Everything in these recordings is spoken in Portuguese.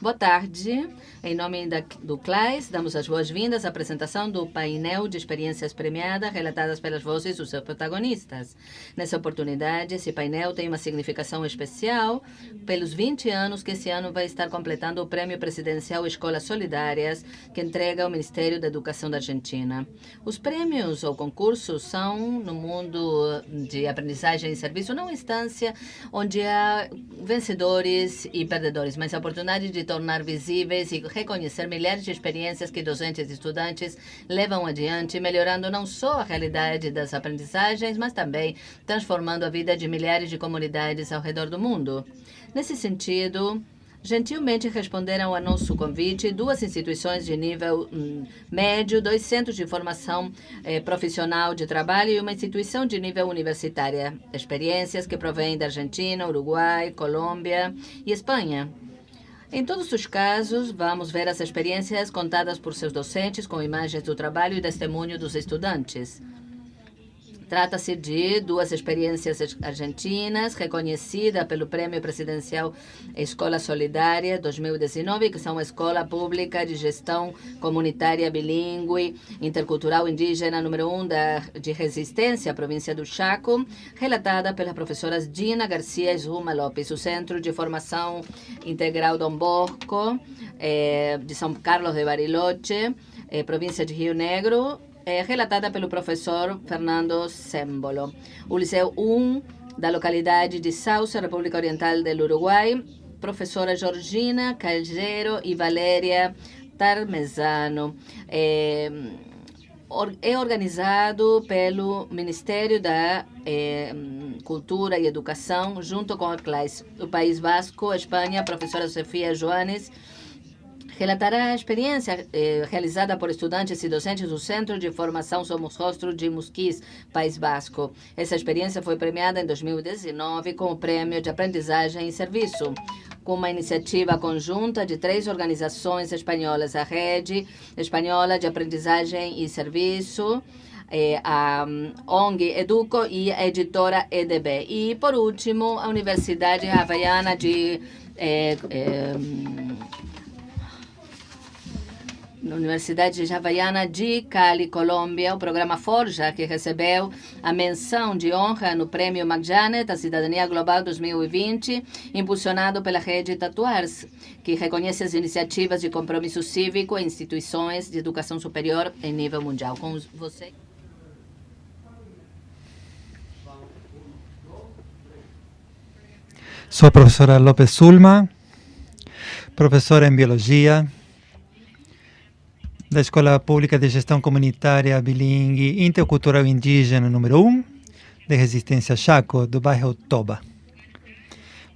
Boa tarde. Em nome do CLAES, damos as boas-vindas à apresentação do painel de experiências premiadas relatadas pelas vozes dos seus protagonistas. Nessa oportunidade, esse painel tem uma significação especial pelos 20 anos que esse ano vai estar completando o Prêmio Presidencial Escolas Solidárias, que entrega o Ministério da Educação da Argentina. Os prêmios ou concursos são, no mundo de aprendizagem e serviço, não uma instância onde há vencedores e perdedores, mas a oportunidade de tornar visíveis e reconhecer milhares de experiências que docentes e estudantes levam adiante, melhorando não só a realidade das aprendizagens, mas também transformando a vida de milhares de comunidades ao redor do mundo. Nesse sentido, gentilmente responderam a nosso convite duas instituições de nível médio, 2 centros de formação profissional de trabalho e uma instituição de nível universitária. Experiências que provêm da Argentina, Uruguai, Colômbia e Espanha. Em todos os casos, vamos ver as experiências contadas por seus docentes com imagens do trabalho e testemunho dos estudantes. Trata-se de duas experiências argentinas reconhecidas pelo Prêmio Presidencial Escola Solidária 2019, que são uma escola pública de gestão comunitária bilíngue, intercultural indígena número 1 de Resistência, província do Chaco, relatada pelas professoras Gina Garcia e Zuma Lopes, o Centro de Formação Integral Dom Bosco, de São Carlos de Bariloche, província de Rio Negro, relatada pelo professor Fernando Sembolo. O Liceu 1 da localidade de Sauce, República Oriental do Uruguai, professora Georgina Calgero e Valéria Tarmesano. É organizado pelo Ministério da Cultura e Educação, junto com a CLAES. O País Basco, Espanha, professora Sofia Joanes, relatará a experiência realizada por estudantes e docentes do Centro de Formação Somos Rostro de Musquis, País Basco. Essa experiência foi premiada em 2019 com o Prêmio de Aprendizagem e Serviço, com uma iniciativa conjunta de 3 organizações espanholas, a Rede Espanhola de Aprendizagem e Serviço, a ONG Educo e a editora EDB. E, por último, a Universidade Havaiana de na Universidade Havaiana de Cali, Colômbia, o programa Forja, que recebeu a menção de honra no Prêmio Magjanet da Cidadania Global 2020, impulsionado pela Rede Tatuars, que reconhece as iniciativas de compromisso cívico em instituições de educação superior em nível mundial. Com você. Sou a professora Lopes Zulma, professora em Biologia, da Escola Pública de Gestão Comunitária Bilingue Intercultural Indígena número 1, de Resistência Chaco, do bairro Toba.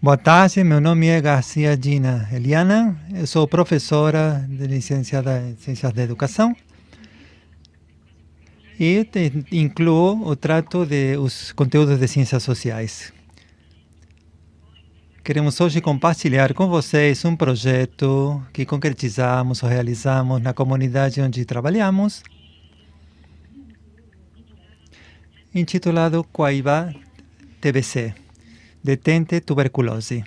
Boa tarde, meu nome é Garcia Gina Eliana, eu sou professora de licenciada em Ciências da Educação e incluo o trato dos conteúdos de Ciências Sociais. Queremos hoje compartilhar com vocês um projeto que concretizamos ou realizamos na comunidade onde trabalhamos, intitulado Coaíba TBC, Detente Tuberculose.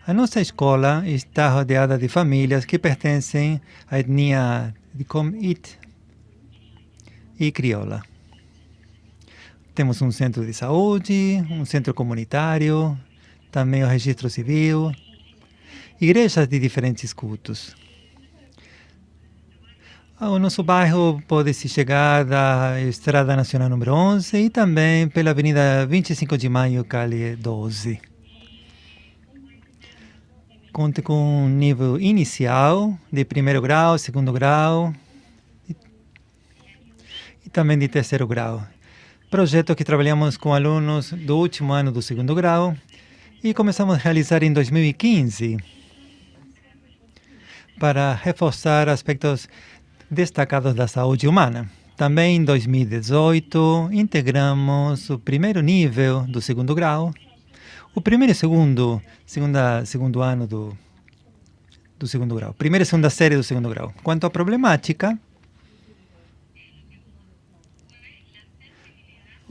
A nossa escola está rodeada de famílias que pertencem à etnia de Comit e crioula. Temos um centro de saúde, um centro comunitário, também o registro civil, igrejas de diferentes cultos. O nosso bairro pode-se chegar da Estrada Nacional número 11 e também pela Avenida 25 de Maio, Cali 12. Conta com um nível inicial de 1º grau, 2º grau e também de 3º grau. Projeto que trabalhamos com alunos do último ano do 2º grau, e começamos a realizar em 2015 para reforçar aspectos destacados da saúde humana. Também em 2018 integramos o 1º nível do 2º grau, o 1º e segundo ano do 2º grau, 1ª e 2ª série do 2º grau. Quanto à problemática,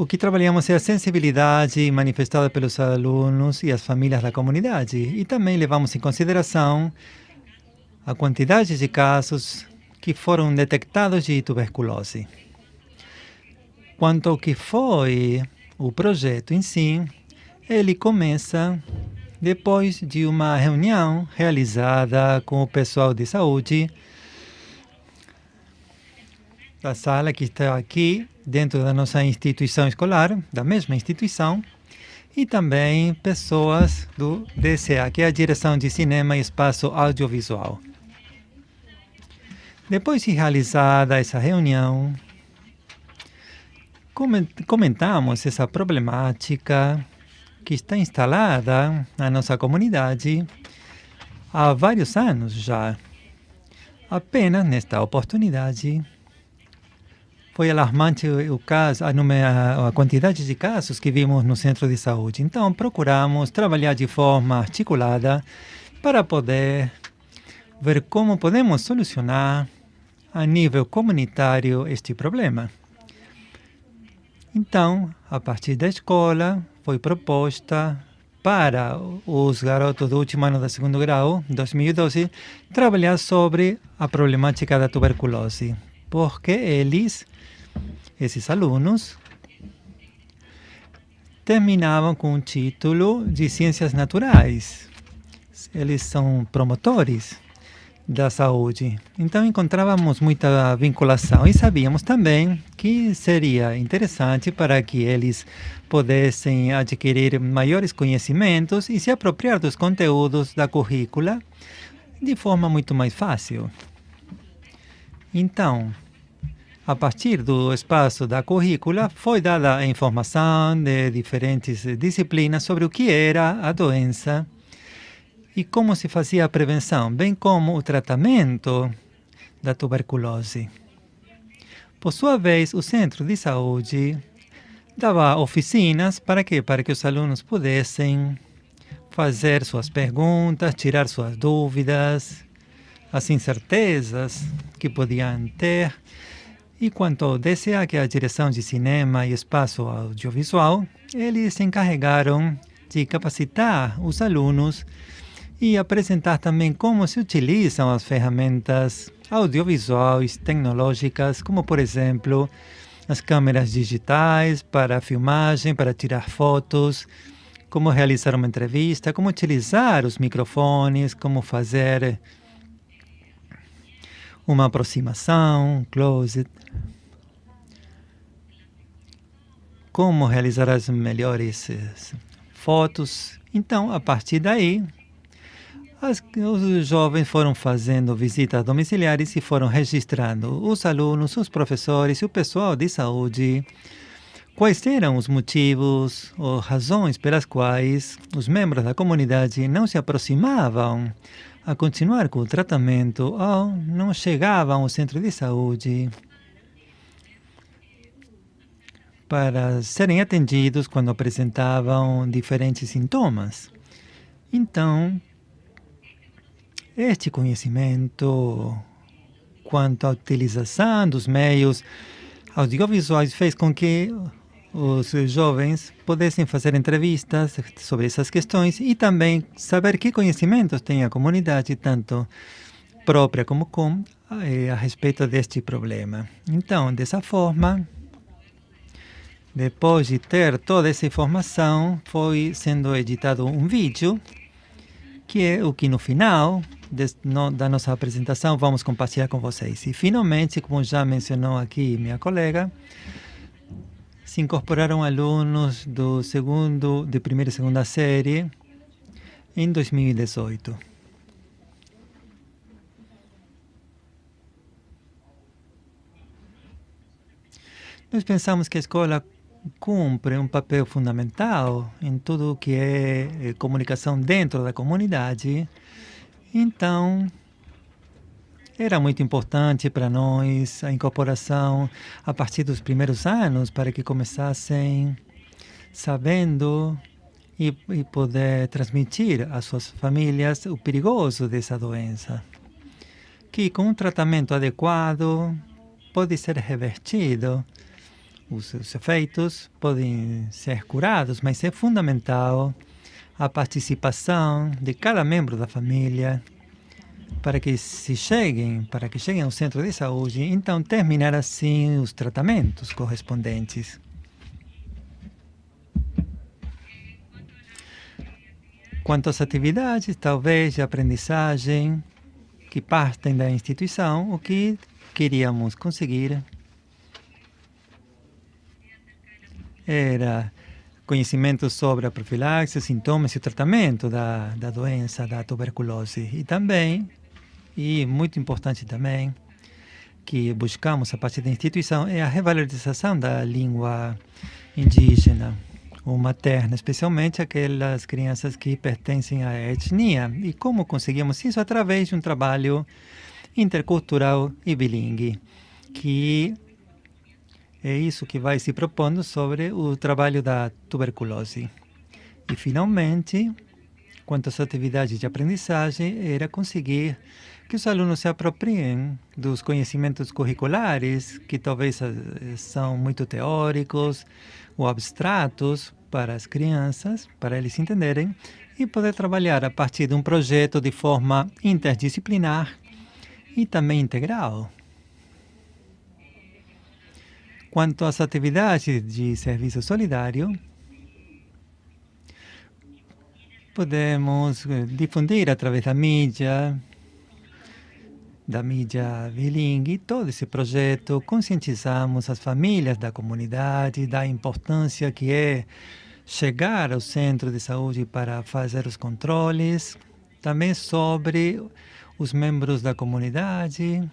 o que trabalhamos é a sensibilidade manifestada pelos alunos e as famílias da comunidade. E também levamos em consideração a quantidade de casos que foram detectados de tuberculose. Quanto ao que foi o projeto em si, ele começa depois de uma reunião realizada com o pessoal de saúde da sala que está aqui dentro da nossa instituição escolar, da mesma instituição, e também pessoas do DCA, que é a Direção de Cinema e Espaço Audiovisual. Depois de realizada essa reunião, comentamos essa problemática que está instalada na nossa comunidade há vários anos já. Apenas nesta oportunidade, foi alarmante o caso, a quantidade de casos que vimos no centro de saúde. Então, procuramos trabalhar de forma articulada para poder ver como podemos solucionar a nível comunitário este problema. Então, a partir da escola, foi proposta para os garotos do último ano do segundo grau, 2012, trabalhar sobre a problemática da tuberculose, porque esses alunos, terminavam com o título de Ciências Naturais. Eles são promotores da saúde. Então, encontrávamos muita vinculação e sabíamos também que seria interessante para que eles pudessem adquirir maiores conhecimentos e se apropriar dos conteúdos da currícula de forma muito mais fácil. Então, a partir do espaço da currícula, foi dada a informação de diferentes disciplinas sobre o que era a doença e como se fazia a prevenção, bem como o tratamento da tuberculose. Por sua vez, o centro de saúde dava oficinas para quê? Para que os alunos pudessem fazer suas perguntas, tirar suas dúvidas, as incertezas que podiam ter. E quanto ao DCA, que é a Direção de Cinema e Espaço Audiovisual, eles se encarregaram de capacitar os alunos e apresentar também como se utilizam as ferramentas audiovisuais tecnológicas, como, por exemplo, as câmeras digitais para filmagem, para tirar fotos, como realizar uma entrevista, como utilizar os microfones, como fazer uma aproximação, close, como realizar as melhores fotos. Então, a partir daí, os jovens foram fazendo visitas domiciliares e foram registrando os alunos, os professores e o pessoal de saúde, quais eram os motivos ou razões pelas quais os membros da comunidade não se aproximavam a continuar com o tratamento ou não chegavam ao centro de saúde para serem atendidos quando apresentavam diferentes sintomas. Então, este conhecimento quanto à utilização dos meios audiovisuais fez com que os jovens pudessem fazer entrevistas sobre essas questões e também saber que conhecimentos tem a comunidade, tanto própria como a respeito deste problema. Então, dessa forma, depois de ter toda essa informação, foi sendo editado um vídeo, que é o que no final da nossa apresentação vamos compartilhar com vocês. E finalmente, como já mencionou aqui minha colega, se incorporaram alunos de primeira e segunda série em 2018. Nós pensamos que a escola cumpre um papel fundamental em tudo o que é comunicação dentro da comunidade. Então, era muito importante para nós a incorporação a partir dos primeiros anos, para que começassem sabendo e poder transmitir às suas famílias o perigoso dessa doença, que com um tratamento adequado pode ser revertido os seus efeitos podem ser curados, mas é fundamental a participação de cada membro da família para que cheguem ao centro de saúde, então terminar assim os tratamentos correspondentes. Quanto às atividades, talvez, de aprendizagem que partem da instituição, o que queríamos conseguir era conhecimento sobre a profilaxia, sintomas e o tratamento da doença, da tuberculose. E também, e muito importante também, que buscamos a partir da instituição, é a revalorização da língua indígena ou materna, especialmente aquelas crianças que pertencem à etnia. E como conseguimos isso? Através de um trabalho intercultural e bilingue, que é isso que vai se propondo sobre o trabalho da tuberculose. E, finalmente, quanto às atividades de aprendizagem, era conseguir que os alunos se apropriem dos conhecimentos curriculares, que talvez são muito teóricos ou abstratos para as crianças, para eles entenderem, e poder trabalhar a partir de um projeto de forma interdisciplinar e também integral. Quanto às atividades de serviço solidário, podemos difundir através da mídia bilingue, todo esse projeto. Conscientizamos as famílias da comunidade da importância que é chegar ao centro de saúde para fazer os controles, também sobre os membros da comunidade,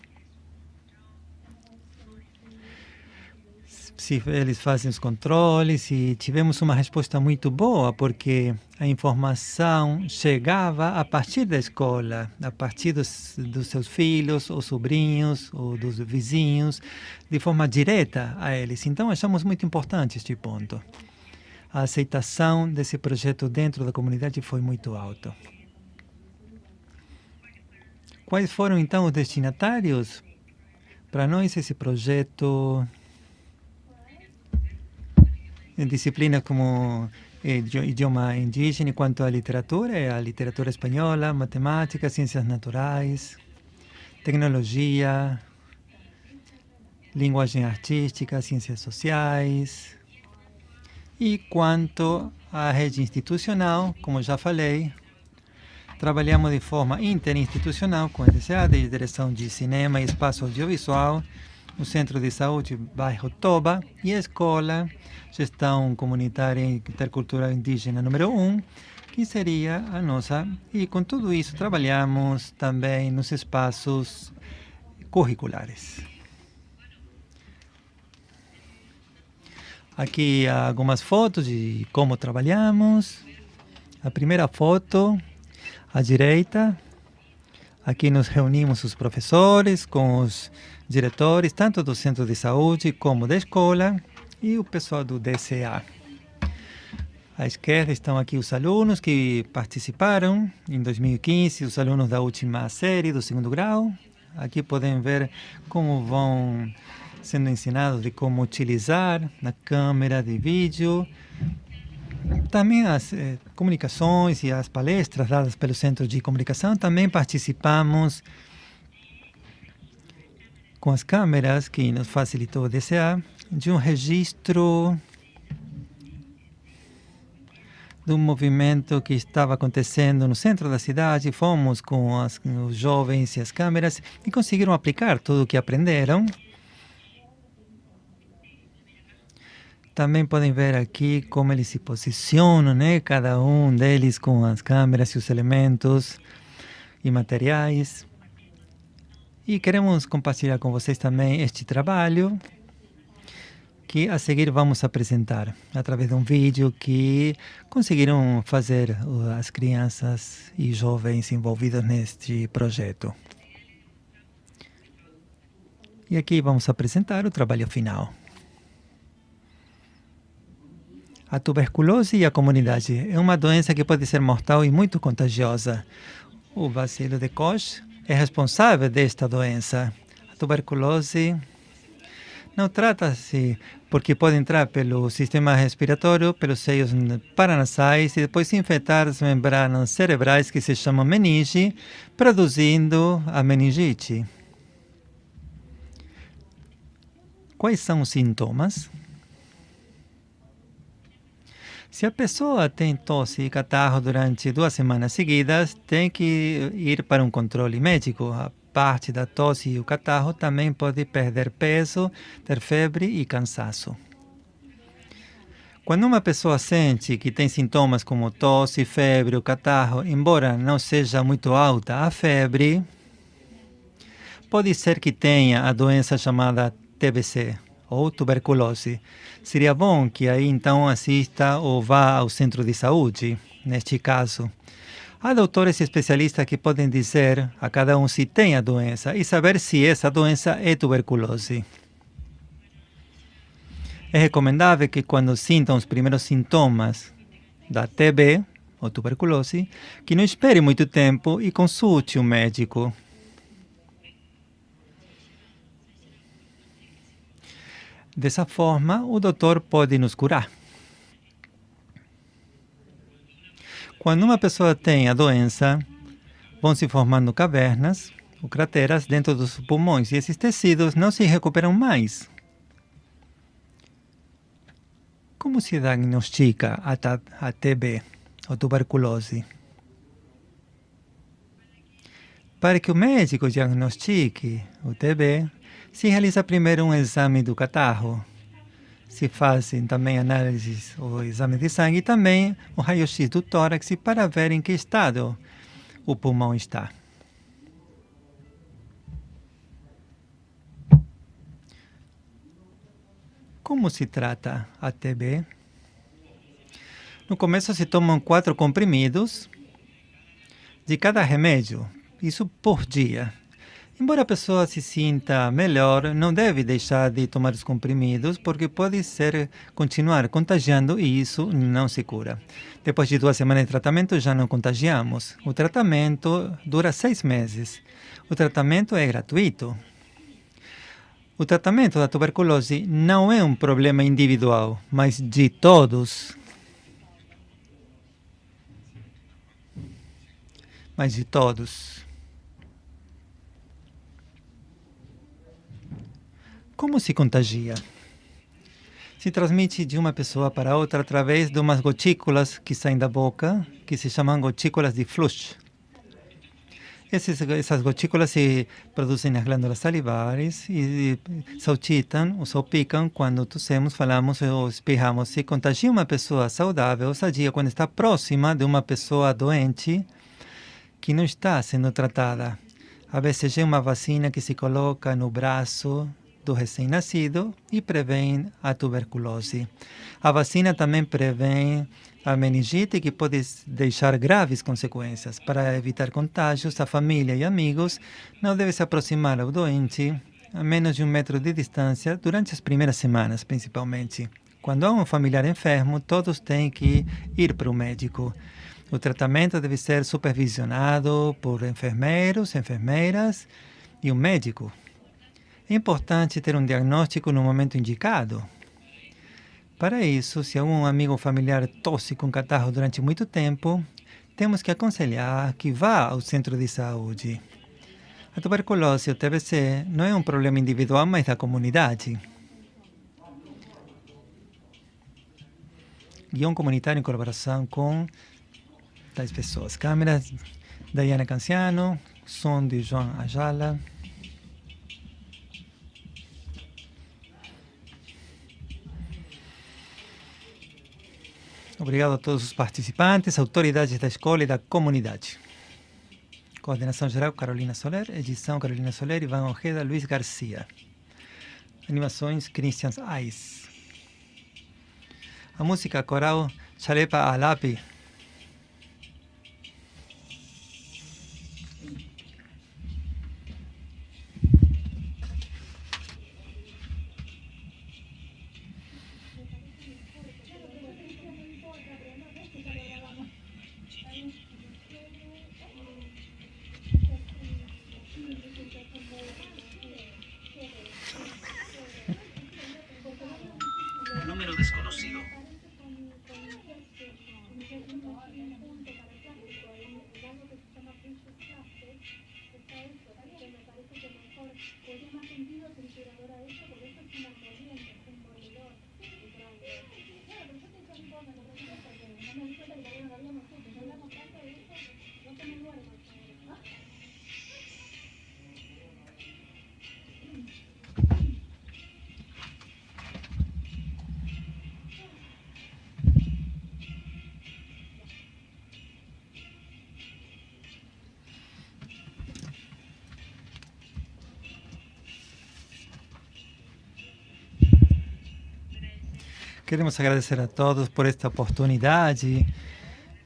se eles fazem os controles, e tivemos uma resposta muito boa, porque a informação chegava a partir da escola, a partir dos seus filhos, ou sobrinhos, ou dos vizinhos, de forma direta a eles. Então, achamos muito importante este ponto. A aceitação desse projeto dentro da comunidade foi muito alta. Quais foram, então, os destinatários? Para nós, esse projeto em disciplinas como idioma indígena, quanto à literatura, é a literatura espanhola, matemática, ciências naturais, tecnologia, linguagem artística, ciências sociais. E quanto à rede institucional, como já falei, trabalhamos de forma interinstitucional com a DCA, de Direção de Cinema e Espaço Audiovisual, o Centro de Saúde Bairro Toba e a Escola Gestão Comunitária e Intercultural Indígena número 1, que seria a nossa. E com tudo isso trabalhamos também nos espaços curriculares. Aqui algumas fotos de como trabalhamos. A primeira foto, à direita. Aqui nos reunimos os professores com os diretores, tanto do centro de saúde como da escola, e o pessoal do DCA. À esquerda estão aqui os alunos que participaram em 2015, os alunos da última série do segundo grau. Aqui podem ver como vão sendo ensinados de como utilizar na câmera de vídeo. Também as comunicações e as palestras dadas pelo Centro de Comunicação. Também participamos com as câmeras que nos facilitou o DCA, de um registro de um movimento que estava acontecendo no centro da cidade. Fomos com os jovens e as câmeras e conseguiram aplicar tudo o que aprenderam. Também podem ver aqui como eles se posicionam, né? Cada um deles com as câmeras e os elementos e materiais. E queremos compartilhar com vocês também este trabalho, que a seguir vamos apresentar através de um vídeo que conseguiram fazer as crianças e jovens envolvidos neste projeto. E aqui vamos apresentar o trabalho final. A tuberculose e a comunidade é uma doença que pode ser mortal e muito contagiosa. O bacilo de Koch é responsável desta doença. A tuberculose Não trata-se porque pode entrar pelo sistema respiratório, pelos seios paranasais e depois infectar as membranas cerebrais que se chamam meninge, produzindo a meningite. Quais são os sintomas? Se a pessoa tem tosse e catarro durante 2 semanas seguidas, tem que ir para um controle médico. A parte da tosse e o catarro também pode perder peso, ter febre e cansaço. Quando uma pessoa sente que tem sintomas como tosse, febre ou catarro, embora não seja muito alta a febre, pode ser que tenha a doença chamada TBC ou tuberculose. Seria bom que aí então assista ou vá ao centro de saúde, neste caso. Há doutores especialistas que podem dizer a cada um se tem a doença e saber se essa doença é tuberculose. É recomendável que quando sintam os primeiros sintomas da TB ou tuberculose, que não espere muito tempo e consulte um médico. Dessa forma, o doutor pode nos curar. Quando uma pessoa tem a doença, vão se formando cavernas ou crateras dentro dos pulmões e esses tecidos não se recuperam mais. Como se diagnostica a TB ou tuberculose? Para que o médico diagnostique o TB, se realiza primeiro um exame do catarro. Se fazem também análises ou exame de sangue e também o raio-x do tórax para ver em que estado o pulmão está. Como se trata a TB? No começo se tomam 4 comprimidos de cada remédio, isso por dia. Embora a pessoa se sinta melhor, não deve deixar de tomar os comprimidos, porque pode continuar contagiando e isso não se cura. Depois de 2 semanas de tratamento, já não contagiamos. O tratamento dura 6 meses. O tratamento é gratuito. O tratamento da tuberculose não é um problema individual, mas de todos. Mas de todos. Como se contagia? Se transmite de uma pessoa para outra através de umas gotículas que saem da boca, que se chamam gotículas de flush. Essas gotículas se produzem nas glândulas salivares e saltitam ou salpicam quando tossemos, falamos ou espirramos. Se contagia uma pessoa saudável, sadia, quando está próxima de uma pessoa doente que não está sendo tratada. A BCG é uma vacina que se coloca no braço do recém-nascido e prevém a tuberculose. A vacina também prevém a meningite, que pode deixar graves consequências. Para evitar contágios, a família e amigos não devem se aproximar ao doente a menos de 1 metro de distância durante as primeiras semanas, principalmente. Quando há um familiar enfermo, todos têm que ir para o médico. O tratamento deve ser supervisionado por enfermeiros, enfermeiras e um médico. É importante ter um diagnóstico no momento indicado. Para isso, se algum amigo ou familiar tosse com catarro durante muito tempo, temos que aconselhar que vá ao centro de saúde. A tuberculose, o TBC, não é um problema individual, mas da comunidade. Guião comunitário em colaboração com tais pessoas. Câmeras, Diana Canciano, som de João Ajala. Obrigado a todos os participantes, autoridades da escola e da comunidade. Coordenação geral, Carolina Soler. Edição, Carolina Soler, Ivan Ojeda, Luiz Garcia. Animações, Christian Ais. A música coral, Chalepa Alapi. Queremos agradecer a todos por esta oportunidade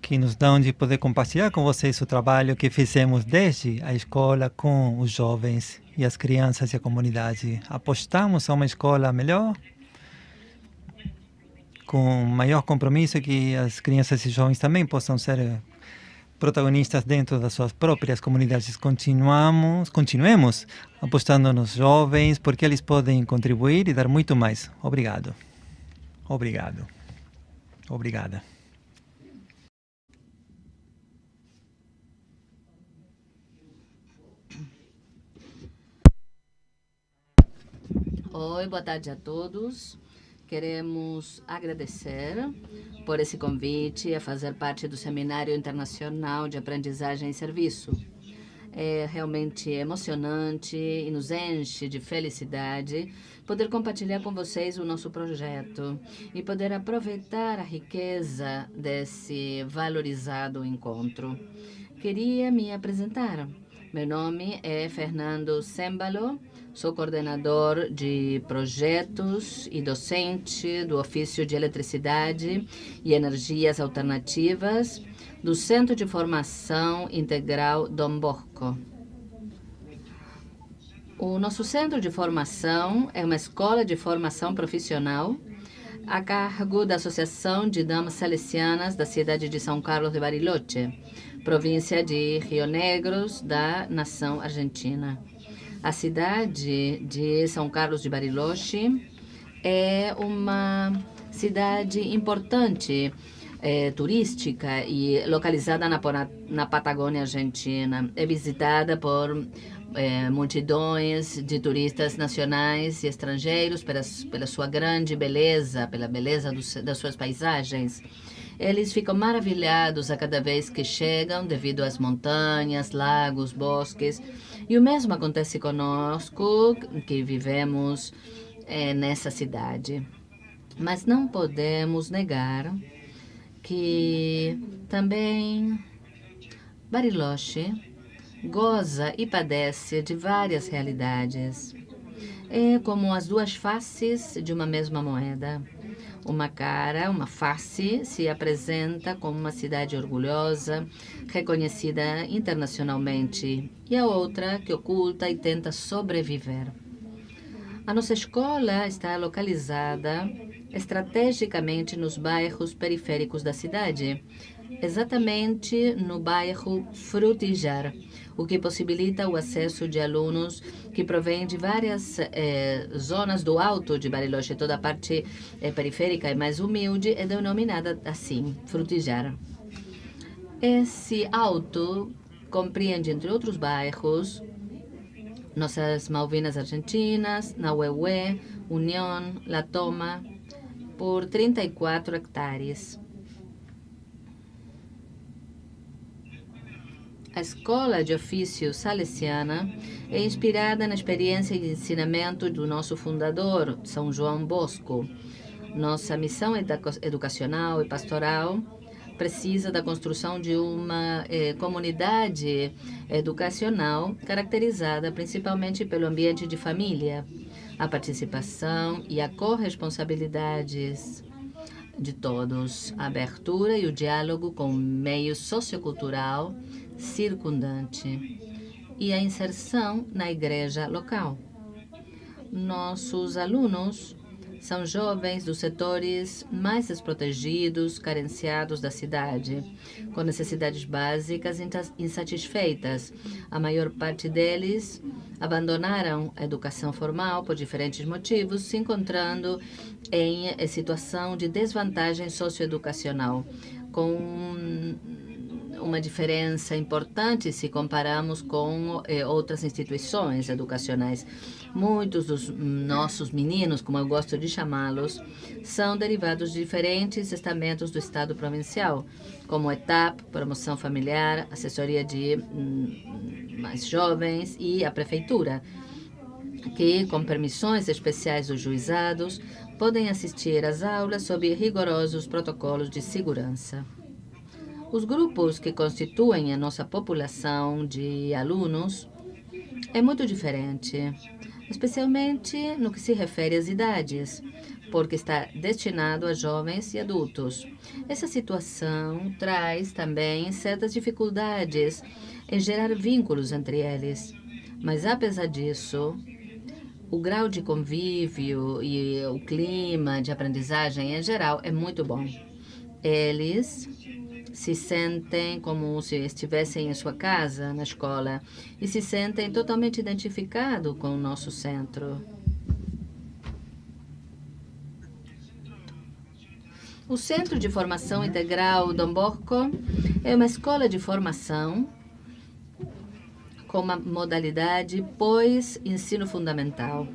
que nos dão de poder compartilhar com vocês o trabalho que fizemos desde a escola com os jovens e as crianças e a comunidade. Apostamos a uma escola melhor, com maior compromisso, que as crianças e jovens também possam ser protagonistas dentro das suas próprias comunidades. Continuemos apostando nos jovens, porque eles podem contribuir e dar muito mais. Obrigado. Obrigado. Obrigada. Oi, boa tarde a todos. Queremos agradecer por esse convite a fazer parte do Seminário Internacional de Aprendizagem e Serviço. É realmente emocionante e nos enche de felicidade poder compartilhar com vocês o nosso projeto e poder aproveitar a riqueza desse valorizado encontro. Queria me apresentar. Meu nome é Fernando Cembalo, sou coordenador de projetos e docente do ofício de Eletricidade e Energias Alternativas do Centro de Formação Integral Dom Bosco. O nosso centro de formação é uma escola de formação profissional a cargo da Associação de Damas Salesianas da cidade de São Carlos de Bariloche, província de Rio Negro, da nação argentina. A cidade de São Carlos de Bariloche é uma cidade importante, turística e localizada na Patagônia Argentina. É visitada por multidões de turistas nacionais e estrangeiros pela sua grande beleza, pela beleza das suas paisagens. Eles ficam maravilhados a cada vez que chegam devido às montanhas, lagos, bosques. E o mesmo acontece conosco, que vivemos nessa cidade. Mas não podemos negar que também Bariloche goza e padece de várias realidades. É como as duas faces de uma mesma moeda. Uma face se apresenta como uma cidade orgulhosa, reconhecida internacionalmente, e a outra que oculta e tenta sobreviver. A nossa escola está localizada estrategicamente nos bairros periféricos da cidade, exatamente no bairro Frutillar, o que possibilita o acesso de alunos que provêm de várias zonas do Alto de Bariloche. Toda a parte periférica e mais humilde é denominada assim, Frutillar. Esse Alto compreende, entre outros bairros, nossas Malvinas Argentinas, Nahuelhué, União, La Toma, por 34 hectares. A Escola de Ofício Salesiana é inspirada na experiência e ensinamento do nosso fundador, São João Bosco. Nossa missão educacional e pastoral precisa da construção de uma comunidade educacional caracterizada principalmente pelo ambiente de família, a participação e a corresponsabilidades de todos, a abertura e o diálogo com o meio sociocultural circundante e a inserção na igreja local. Nossos alunos são jovens dos setores mais desprotegidos, carenciados da cidade, com necessidades básicas insatisfeitas. A maior parte deles abandonaram a educação formal por diferentes motivos, se encontrando em situação de desvantagem socioeducacional, com uma diferença importante se comparamos com outras instituições educacionais. Muitos dos nossos meninos, como eu gosto de chamá-los, são derivados de diferentes estamentos do Estado provincial, como ETAP, Promoção Familiar, Assessoria de Mais Jovens e a Prefeitura, que, com permissões especiais dos juizados, podem assistir às aulas sob rigorosos protocolos de segurança. Os grupos que constituem a nossa população de alunos é muito diferente, especialmente no que se refere às idades. porque está destinado a jovens e adultos. Essa situação traz também certas dificuldades em gerar vínculos entre eles. Mas, apesar disso, o grau de convívio e o clima de aprendizagem em geral é muito bom. Eles se sentem como se estivessem em sua casa, na escola, e se sentem totalmente identificados com o nosso centro. O Centro de Formação Integral Dom Bosco é uma escola de formação com uma modalidade pós-ensino fundamental.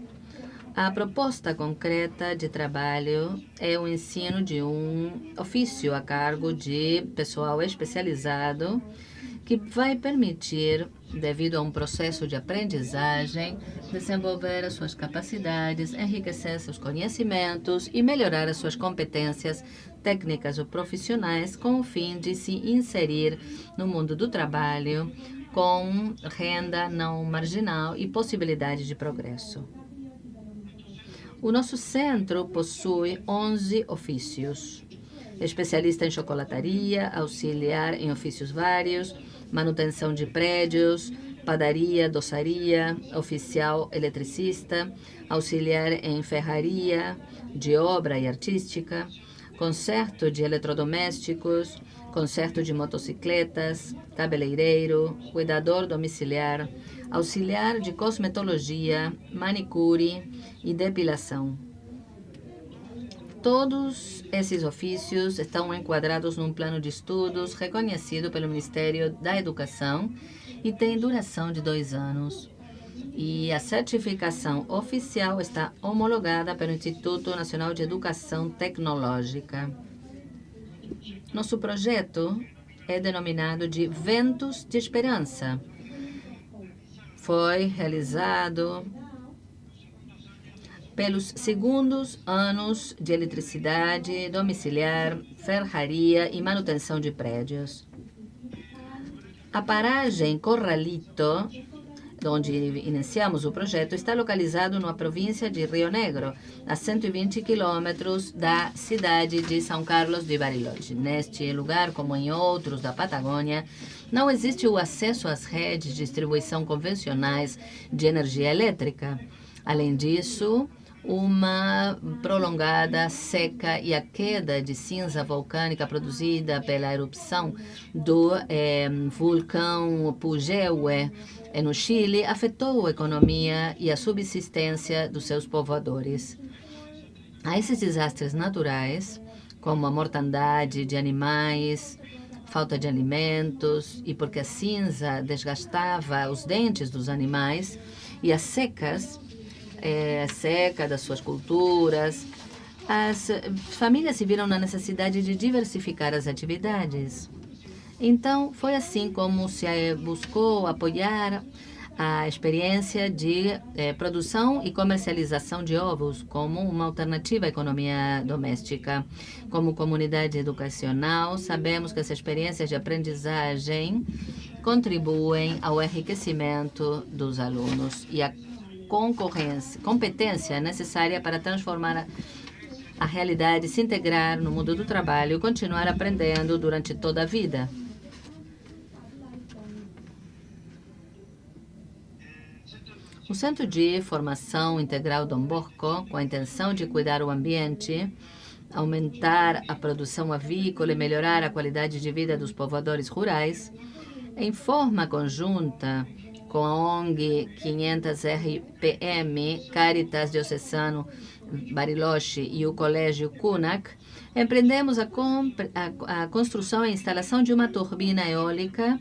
A proposta concreta de trabalho é o ensino de um ofício a cargo de pessoal especializado que vai permitir, devido a um processo de aprendizagem, desenvolver as suas capacidades, enriquecer seus conhecimentos e melhorar as suas competências técnicas ou profissionais com o fim de se inserir no mundo do trabalho com renda não marginal e possibilidade de progresso. O nosso centro possui 11 ofícios: especialista em chocolataria, auxiliar em ofícios vários, manutenção de prédios, padaria, doçaria, oficial eletricista, auxiliar em ferraria, de obra e artística, conserto de eletrodomésticos, conserto de motocicletas, cabeleireiro, cuidador domiciliar, auxiliar de cosmetologia, manicure e depilação. Todos esses ofícios estão enquadrados num plano de estudos reconhecido pelo Ministério da Educação e tem duração de 2 anos. E a certificação oficial está homologada pelo Instituto Nacional de Educação Tecnológica. Nosso projeto é denominado de Ventos de Esperança. Foi realizado pelos segundos anos de eletricidade, domiciliar, ferraria e manutenção de prédios. A paragem Corralito, onde iniciamos o projeto, está localizado na província de Rio Negro, a 120 quilômetros da cidade de São Carlos de Bariloche. Neste lugar, como em outros da Patagônia, não existe o acesso às redes de distribuição convencionais de energia elétrica. Além disso, uma prolongada seca e a queda de cinza vulcânica produzida pela erupção do vulcão Pujehue no Chile afetou a economia e a subsistência dos seus povoadores. A esses desastres naturais, como a mortandade de animais, falta de alimentos e porque a cinza desgastava os dentes dos animais, e as secas, a seca das suas culturas, as famílias se viram na necessidade de diversificar as atividades. Então, foi assim como se buscou apoiar a experiência de produção e comercialização de ovos como uma alternativa à economia doméstica. Como comunidade educacional, sabemos que as experiências de aprendizagem contribuem ao enriquecimento dos alunos e à competência necessária para transformar a realidade, se integrar no mundo do trabalho e continuar aprendendo durante toda a vida. O Centro de Formação Integral Dom Bosco, com a intenção de cuidar o ambiente, aumentar a produção avícola e melhorar a qualidade de vida dos povoadores rurais, em forma conjunta com a ONG 500 RPM, Caritas Diocesano Bariloche e o Colégio CUNAC, empreendemos a construção e instalação de uma turbina eólica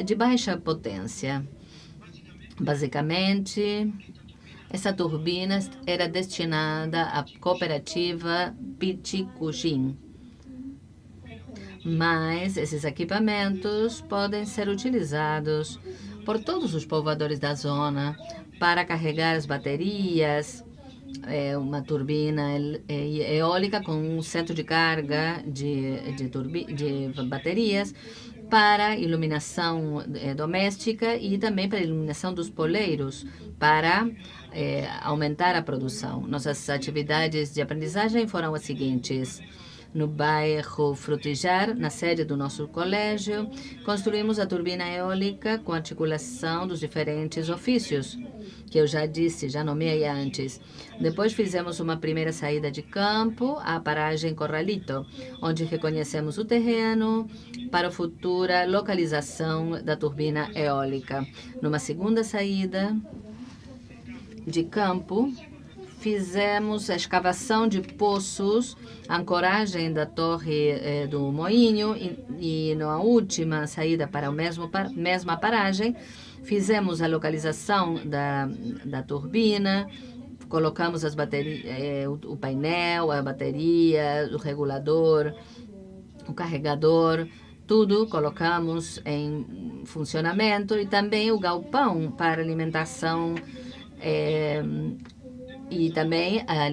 de baixa potência. Basicamente, essa turbina era destinada à cooperativa Pichicujin. Mas esses equipamentos podem ser utilizados por todos os povoadores da zona para carregar as baterias, uma turbina eólica com um centro de carga de baterias para iluminação doméstica e também para iluminação dos poleiros, para aumentar a produção. Nossas atividades de aprendizagem foram as seguintes. No bairro Frutijar, na sede do nosso colégio, construímos a turbina eólica com articulação dos diferentes ofícios, que eu já disse, já nomeei antes. Depois fizemos uma primeira saída de campo à paragem Corralito, onde reconhecemos o terreno para a futura localização da turbina eólica. Numa segunda saída de campo, fizemos a escavação de poços, a ancoragem da torre do moinho e na última saída para a mesma paragem, fizemos a localização da turbina, colocamos as baterias, o painel, a bateria, o regulador, o carregador, tudo colocamos em funcionamento e também o galpão para alimentação e também a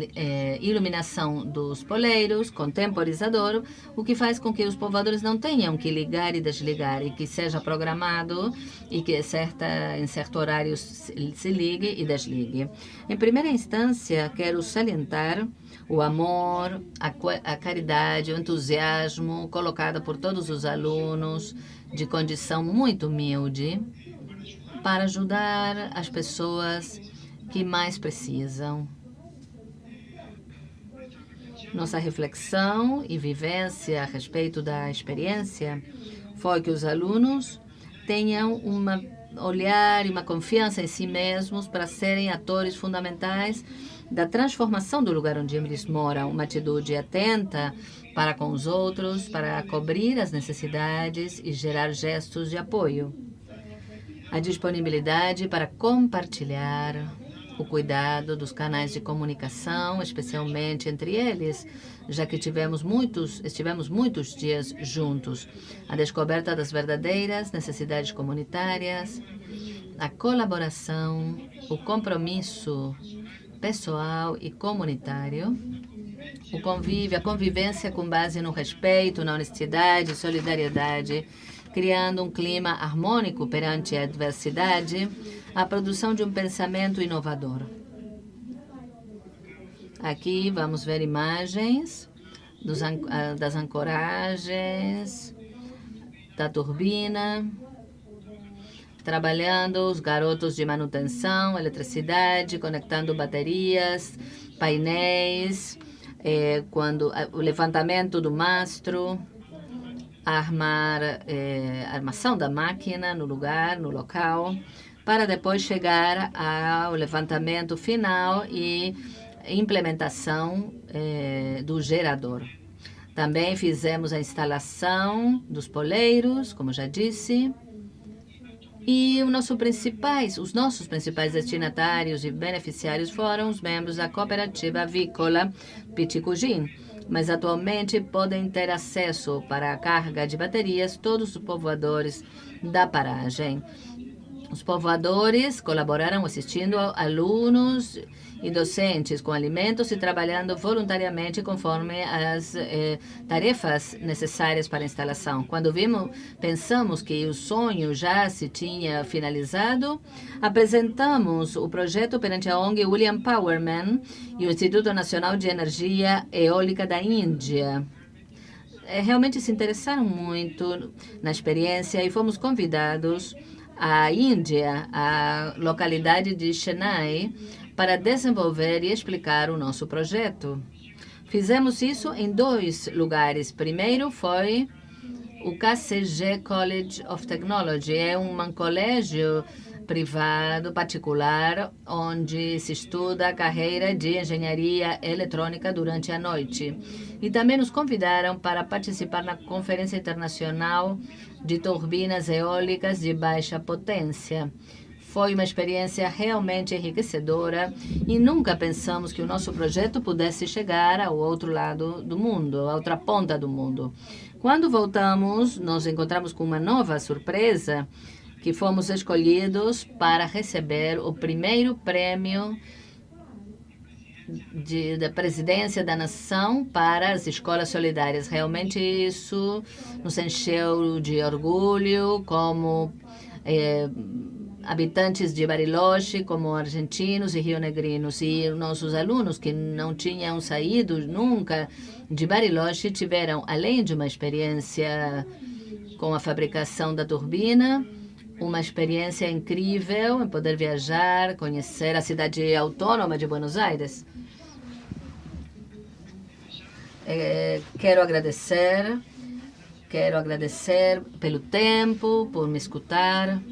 iluminação dos poleiros com temporizador, o que faz com que os povoadores não tenham que ligar e desligar, e que seja programado e que em certo horário se ligue e desligue. Em primeira instância, quero salientar o amor, a caridade, o entusiasmo colocado por todos os alunos de condição muito humilde para ajudar as pessoas que mais precisam. Nossa reflexão e vivência a respeito da experiência foi que os alunos tenham um olhar e uma confiança em si mesmos para serem atores fundamentais da transformação do lugar onde eles moram, uma atitude atenta para com os outros, para cobrir as necessidades e gerar gestos de apoio. A disponibilidade para compartilhar o cuidado dos canais de comunicação, especialmente entre eles, já que estivemos muitos dias juntos. A descoberta das verdadeiras necessidades comunitárias, a colaboração, o compromisso pessoal e comunitário, o convívio, a convivência com base no respeito, na honestidade e solidariedade, criando um clima harmônico perante a adversidade, a produção de um pensamento inovador. Aqui vamos ver imagens das ancoragens, da turbina, trabalhando os garotos de manutenção, eletricidade, conectando baterias, painéis, o levantamento do mastro, a armação da máquina no local, para depois chegar ao levantamento final e implementação do gerador. Também fizemos a instalação dos poleiros, como já disse, e os nossos principais destinatários e beneficiários foram os membros da cooperativa avícola Piticugim, mas atualmente podem ter acesso para a carga de baterias todos os povoadores da paragem. Os povoadores colaboraram assistindo alunos e docentes com alimentos e trabalhando voluntariamente conforme as tarefas necessárias para a instalação. Quando pensamos que o sonho já se tinha finalizado, apresentamos o projeto perante a ONG William Powerman e o Instituto Nacional de Energia Eólica da Índia. Realmente se interessaram muito na experiência e fomos convidados à Índia, à localidade de Chennai, para desenvolver e explicar o nosso projeto. Fizemos isso em 2 lugares. Primeiro foi o KCG College of Technology, é um colégio privado, particular, onde se estuda a carreira de engenharia eletrônica durante a noite. E também nos convidaram para participar na Conferência Internacional de Turbinas Eólicas de Baixa Potência. Foi uma experiência realmente enriquecedora e nunca pensamos que o nosso projeto pudesse chegar ao outro lado do mundo, à outra ponta do mundo. Quando voltamos, nos encontramos com uma nova surpresa, que fomos escolhidos para receber o primeiro prêmio da Presidência da Nação para as Escolas Solidárias. Realmente isso nos encheu de orgulho como habitantes de Bariloche, como argentinos e rionegrinos. E nossos alunos que não tinham saído nunca de Bariloche tiveram, além de uma experiência com a fabricação da turbina, uma experiência incrível em poder viajar, conhecer a cidade autônoma de Buenos Aires. Quero agradecer pelo tempo, por me escutar.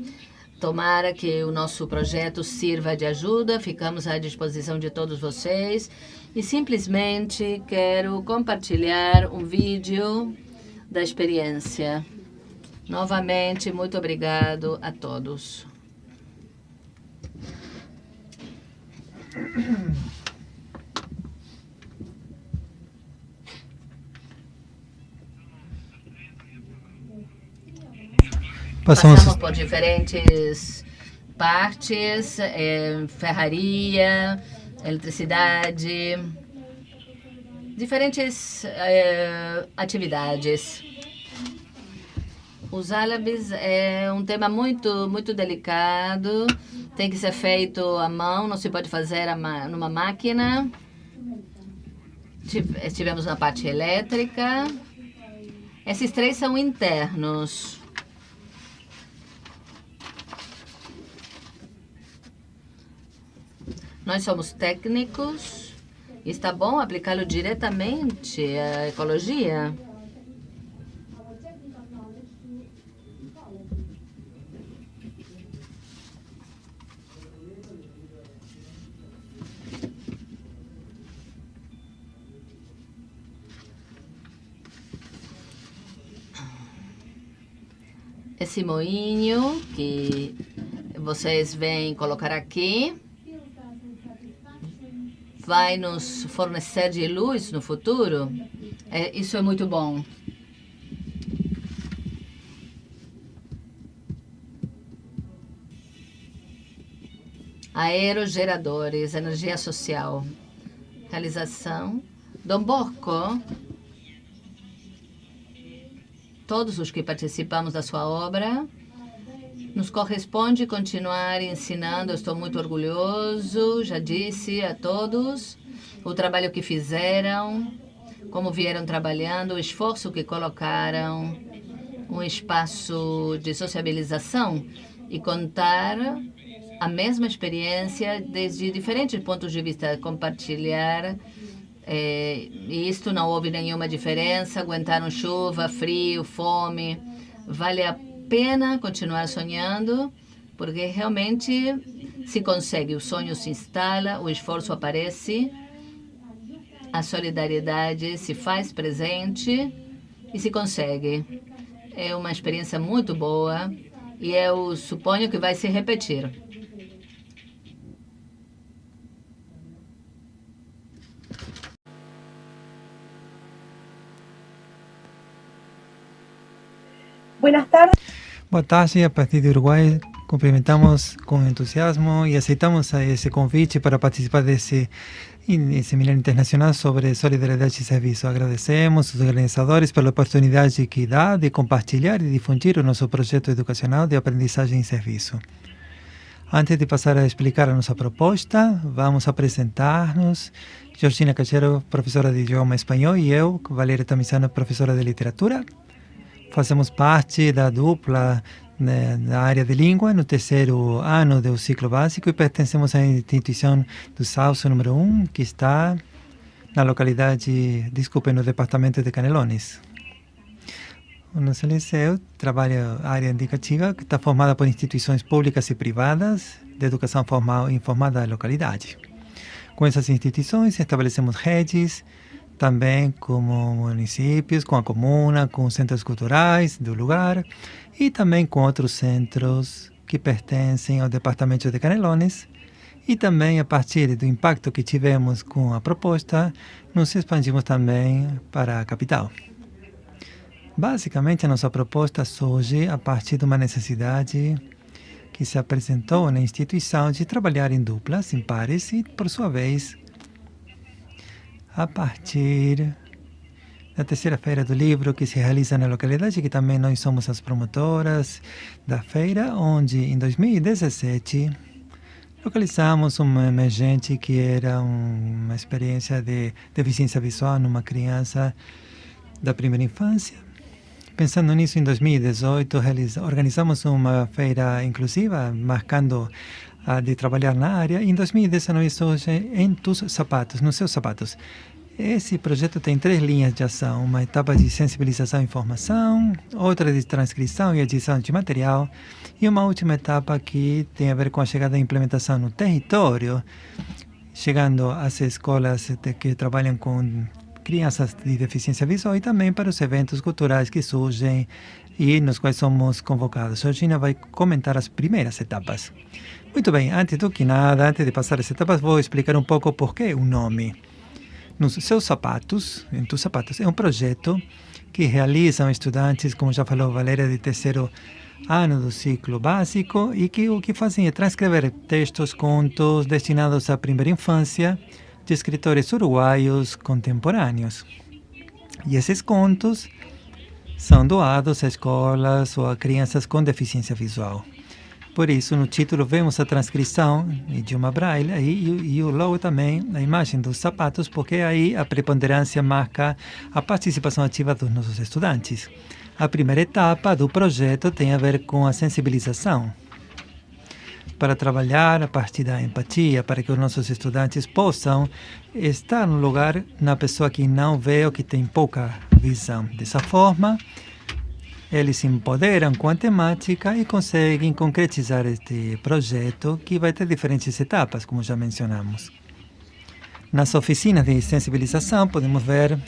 Tomara que o nosso projeto sirva de ajuda. Ficamos à disposição de todos vocês. E simplesmente quero compartilhar um vídeo da experiência. Novamente, muito obrigado a todos. Passamos por diferentes partes, ferraria, eletricidade, diferentes atividades. Os álabis é um tema muito delicado, tem que ser feito à mão, não se pode fazer numa máquina. Estivemos na parte elétrica. Esses três são internos. Nós somos técnicos. Está bom aplicá-lo diretamente à ecologia? Esse moinho que vocês vêm colocar aqui vai nos fornecer de luz no futuro. Isso é muito bom. Aerogeradores, energia social. Realização. Dom Bosco. Todos os que participamos da sua obra, nos corresponde continuar ensinando. Eu estou muito orgulhoso, já disse a todos, o trabalho que fizeram, como vieram trabalhando, o esforço que colocaram, um espaço de sociabilização e contar a mesma experiência desde diferentes pontos de vista, compartilhar. E isto não houve nenhuma diferença, aguentaram chuva, frio, fome. Vale a pena continuar sonhando, porque realmente se consegue, o sonho se instala, o esforço aparece, a solidariedade se faz presente e se consegue. É uma experiência muito boa e eu suponho que vai se repetir. Buenas tardes. Boa tarde, a partir do Uruguai cumprimentamos com entusiasmo e aceitamos esse convite para participar desse seminário internacional sobre solidariedade e serviço. Agradecemos os organizadores pela oportunidade que dá de compartilhar e difundir o nosso projeto educacional de aprendizagem e serviço. Antes de passar a explicar a nossa proposta, vamos apresentar-nos. Georgina Cachero, professora de idioma espanhol, e eu, Valéria Tamizano, professora de literatura. Fazemos parte da dupla na área de língua no terceiro ano do ciclo básico e pertencemos à instituição do Sauce número 1, que está na localidade, no departamento de Canelones. O nosso liceu trabalha a área indicativa, que está formada por instituições públicas e privadas de educação formal e informal da localidade. Com essas instituições estabelecemos redes, também como municípios, com a comuna, com centros culturais do lugar e também com outros centros que pertencem ao departamento de Canelones. E também, a partir do impacto que tivemos com a proposta, nos expandimos também para a capital. Basicamente, a nossa proposta surge a partir de uma necessidade que se apresentou na instituição de trabalhar em duplas, em pares, e, por sua vez, a partir da terceira feira do livro que se realiza na localidade, que também nós somos as promotoras da feira, onde em 2017 localizamos uma emergente que era uma experiência de deficiência visual numa criança da primeira infância. Pensando nisso, em 2018 organizamos uma feira inclusiva, marcando de trabalhar na área. Em 2019 surge Em Tus Sapatos, nos seus sapatos. Esse projeto tem 3 linhas de ação: uma etapa de sensibilização e informação, outra de transcrição e edição de material, e uma última etapa que tem a ver com a chegada e implementação no território, chegando às escolas que trabalham com crianças de deficiência visual e também para os eventos culturais que surgem e nos quais somos convocados. Georgina vai comentar as primeiras etapas. Muito bem, antes do que nada, antes de passar as etapas, vou explicar um pouco por que o nome. Nos seus sapatos, Em Tus Sapatos, é um projeto que realizam estudantes, como já falou Valéria, de terceiro ano do ciclo básico, e que o que fazem é transcrever textos, contos destinados à primeira infância, de escritores uruguaios contemporâneos. E esses contos são doados a escolas ou a crianças com deficiência visual. Por isso, no título, vemos a transcrição em idioma braille e o logo também, a imagem dos sapatos, porque aí a preponderância marca a participação ativa dos nossos estudantes. A primeira etapa do projeto tem a ver com a sensibilização, para trabalhar a partir da empatia, para que os nossos estudantes possam estar no lugar na pessoa que não vê ou que tem pouca visão. Dessa forma, eles se empoderam com a temática e conseguem concretizar este projeto, que vai ter diferentes etapas, como já mencionamos. Nas oficinas de sensibilização, podemos ver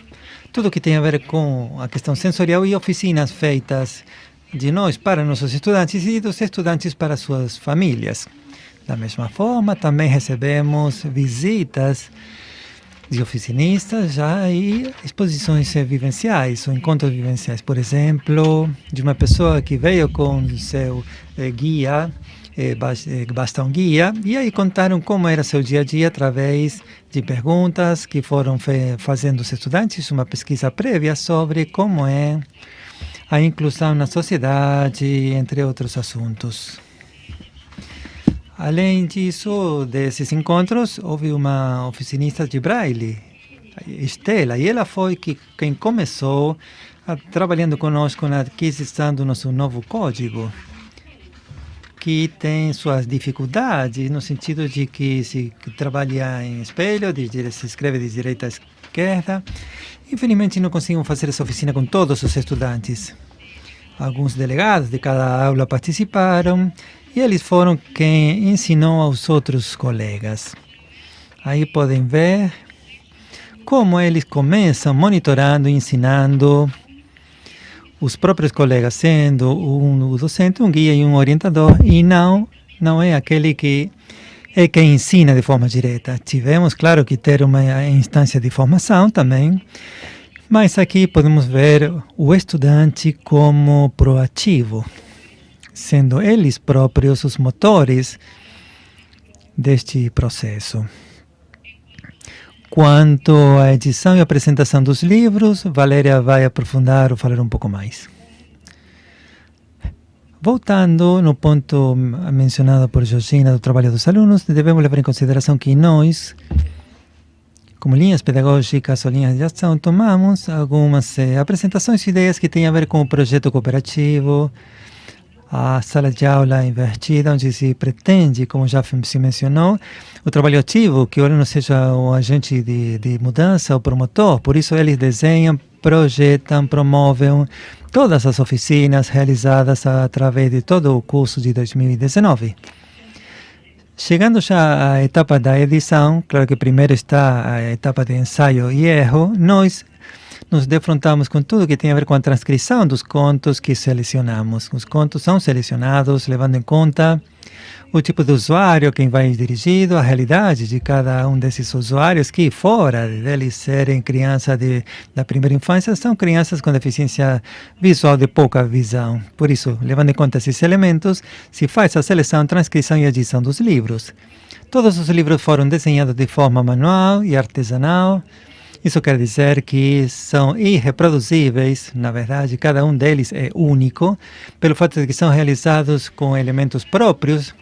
tudo que tem a ver com a questão sensorial e oficinas feitas de nós para nossos estudantes e dos estudantes para suas famílias. Da mesma forma, também recebemos visitas de oficinistas já e exposições vivenciais ou encontros vivenciais. Por exemplo, de uma pessoa que veio com seu guia, bastão guia, e aí contaram como era seu dia a dia através de perguntas que foram fazendo os estudantes, uma pesquisa prévia sobre como é a inclusão na sociedade, entre outros assuntos. Além disso, desses encontros, houve uma oficinista de braille, Estela, e ela foi quem começou trabalhando conosco na aquisição do nosso novo código, que tem suas dificuldades, no sentido de que se trabalha em espelho, se escreve de direita a esquerda. Infelizmente, não conseguimos fazer essa oficina com todos os estudantes. Alguns delegados de cada aula participaram e eles foram quem ensinou aos outros colegas. Aí podem ver como eles começam monitorando e ensinando os próprios colegas, sendo um docente, um guia e um orientador, e não é aquele que é quem ensina de forma direta. Tivemos, claro, que ter uma instância de formação também, mas aqui podemos ver o estudante como proativo, sendo eles próprios os motores deste processo. Quanto à edição e apresentação dos livros, Valéria vai aprofundar ou falar um pouco mais. Voltando no ponto mencionado por Georgina do trabalho dos alunos, devemos levar em consideração que nós, como linhas pedagógicas ou linhas de ação, tomamos algumas apresentações e ideias que têm a ver com o projeto cooperativo, a sala de aula invertida, onde se pretende, como já se mencionou, o trabalho ativo, que o aluno seja um agente de mudança, o promotor. Por isso eles desenham, projetam, promovem todas as oficinas realizadas através de todo o curso de 2019. Chegando já à etapa da edição, claro que primeiro está a etapa de ensaio e erro, nós nos defrontamos com tudo que tem a ver com a transcrição dos contos que selecionamos. Os contos são selecionados levando em conta o tipo de usuário, quem vai dirigido, a realidade de cada um desses usuários, que fora deles serem crianças da primeira infância, são crianças com deficiência visual de pouca visão. Por isso, levando em conta esses elementos, se faz a seleção, transcrição e edição dos livros. Todos os livros foram desenhados de forma manual e artesanal, Isso quer dizer que são irreproduzíveis, na verdade, cada um deles é único, pelo fato de que são realizados com elementos próprios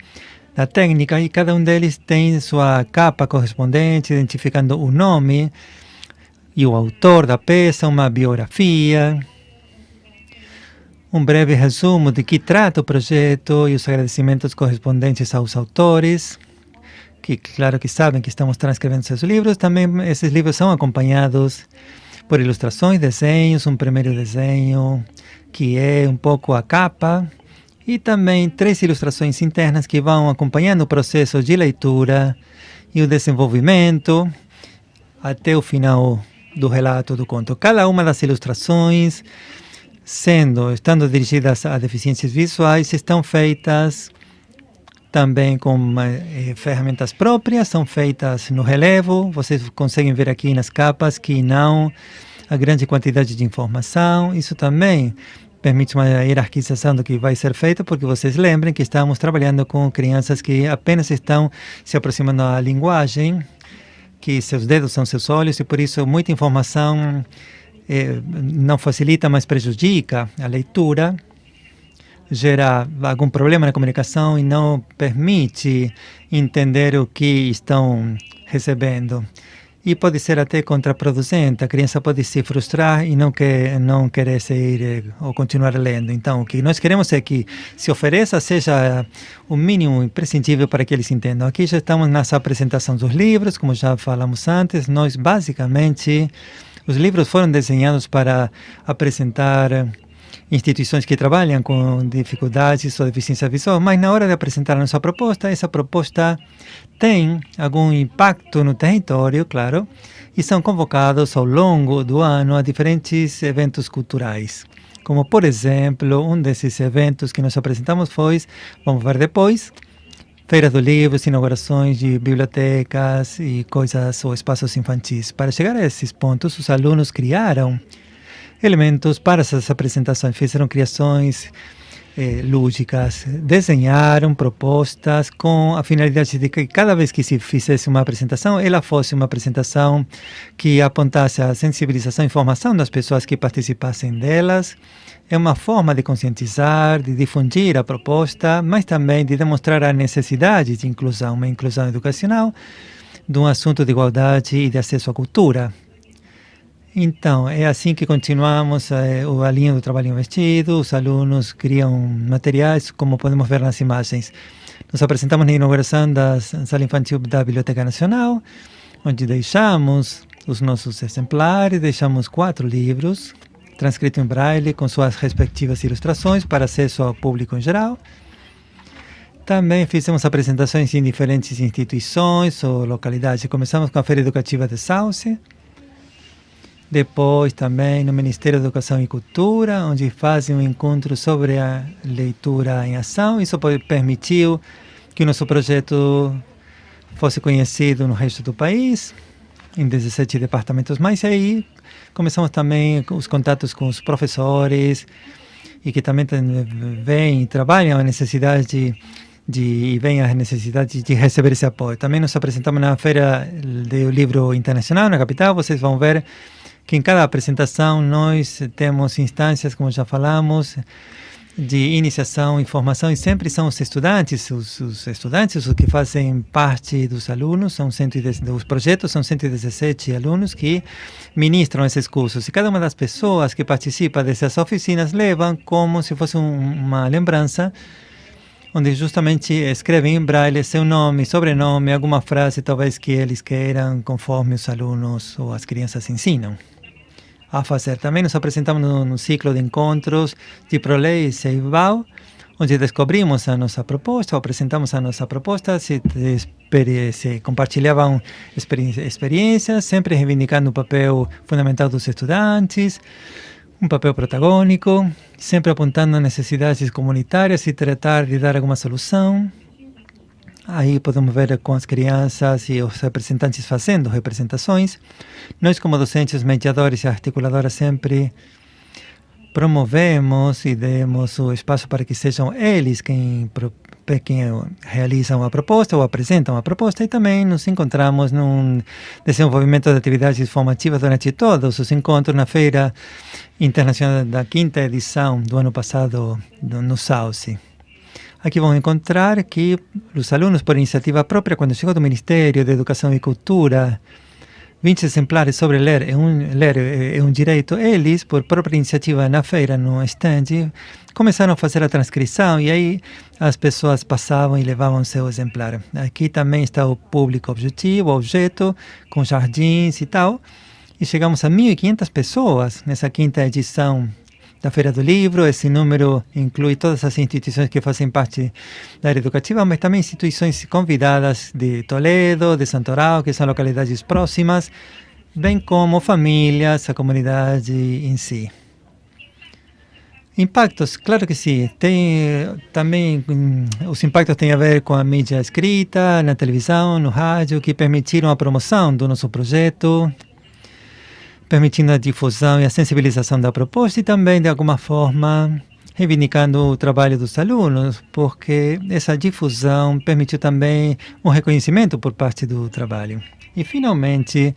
da técnica e cada um deles tem sua capa correspondente, identificando o nome e o autor da peça, uma biografia, um breve resumo de que trata o projeto e os agradecimentos correspondentes aos autores, que claro que sabem que estamos transcrevendo seus livros. Também esses livros são acompanhados por ilustrações, desenhos, um primeiro desenho que é um pouco a capa e também 3 ilustrações internas que vão acompanhando o processo de leitura e o desenvolvimento até o final do relato do conto. Cada uma das ilustrações, estando dirigidas a deficiências visuais, estão feitas também com ferramentas próprias, são feitas no relevo. Vocês conseguem ver aqui nas capas que não a grande quantidade de informação. Isso também permite uma hierarquização do que vai ser feito, porque vocês lembrem que estamos trabalhando com crianças que apenas estão se aproximando da linguagem, que seus dedos são seus olhos, e por isso muita informação não facilita, mas prejudica a leitura, gera algum problema na comunicação e não permite entender o que estão recebendo. E pode ser até contraproducente, a criança pode se frustrar e não querer seguir ou continuar lendo. Então, o que nós queremos é que se ofereça seja o mínimo imprescindível para que eles entendam. Aqui já estamos nessa apresentação dos livros, como já falamos antes. Nós, basicamente, os livros foram desenhados para apresentar instituições que trabalham com dificuldades ou deficiência visual, mas na hora de apresentar a nossa proposta, essa proposta tem algum impacto no território, claro, e são convocados ao longo do ano a diferentes eventos culturais. Como, por exemplo, um desses eventos que nós apresentamos foi, vamos ver depois, feiras do livro, inaugurações de bibliotecas e coisas ou espaços infantis. Para chegar a esses pontos, os alunos criaram elementos para essas apresentações, fizeram criações lúdicas, desenharam propostas com a finalidade de que cada vez que se fizesse uma apresentação, ela fosse uma apresentação que apontasse a sensibilização e formação das pessoas que participassem delas. É uma forma de conscientizar, de difundir a proposta, mas também de demonstrar a necessidade de inclusão, uma inclusão educacional, de um assunto de igualdade e de acesso à cultura. Então, é assim que continuamos a linha do trabalho investido. Os alunos criam materiais, como podemos ver nas imagens. Nos apresentamos na inauguração da Sala Infantil da Biblioteca Nacional, onde deixamos os nossos exemplares, deixamos 4 livros, transcritos em braille, com suas respectivas ilustrações, para acesso ao público em geral. Também fizemos apresentações em diferentes instituições ou localidades. Começamos com a Feira Educativa de Sauce, depois também no Ministério da Educação e Cultura, onde fazem um encontro sobre a leitura em ação. Isso permitiu que o nosso projeto fosse conhecido no resto do país, em 17 departamentos. Mas aí começamos também os contatos com os professores, e que também vêm e trabalham a necessidade e vem a necessidade de receber esse apoio. Também nos apresentamos na Feira do Livro Internacional, na capital. Vocês vão ver que em cada apresentação nós temos instâncias, como já falamos, de iniciação e formação, e sempre são os estudantes, os que fazem parte dos alunos, dos projetos, são 117 alunos que ministram esses cursos. E cada uma das pessoas que participa dessas oficinas levam como se fosse uma lembrança, onde justamente escrevem em braille seu nome, sobrenome, alguma frase talvez que eles queiram, conforme os alunos ou as crianças ensinam a fazer. Também nos apresentamos no ciclo de encontros de Prolé e Ceibal, onde descobrimos a nossa proposta, apresentamos a nossa proposta, se compartilhavam experiências, sempre reivindicando o papel fundamental dos estudantes, um papel protagônico, sempre apontando necessidades comunitárias e tratar de dar alguma solução. Aí podemos ver com as crianças e os representantes fazendo representações. Nós, como docentes, mediadores e articuladoras, sempre promovemos e demos o espaço para que sejam eles quem quem realiza uma proposta ou apresenta uma proposta, e também nos encontramos num desenvolvimento de atividades formativas durante todos os encontros na Feira Internacional da quinta edição do ano passado no Sauce. Aqui vão encontrar que os alunos, por iniciativa própria, quando chegou do Ministério da Educação e Cultura, 20 exemplares sobre ler é um direito, eles, por própria iniciativa na feira, no stand, começaram a fazer a transcrição e aí as pessoas passavam e levavam seu exemplar. Aqui também está o público objetivo, o objeto, com jardins e tal. E chegamos a 1.500 pessoas nessa quinta edição da Feira do Livro. Esse número inclui todas as instituições que fazem parte da área educativa, mas também instituições convidadas de Toledo, de Santoral, que são localidades próximas, bem como famílias, a comunidade em si. Impactos, claro que sim. Os impactos têm a ver com a mídia escrita, na televisão, no rádio, que permitiram a promoção do nosso projeto, permitindo a difusão e a sensibilização da proposta e também, de alguma forma, reivindicando o trabalho dos alunos, porque essa difusão permitiu também um reconhecimento por parte do trabalho. E, finalmente,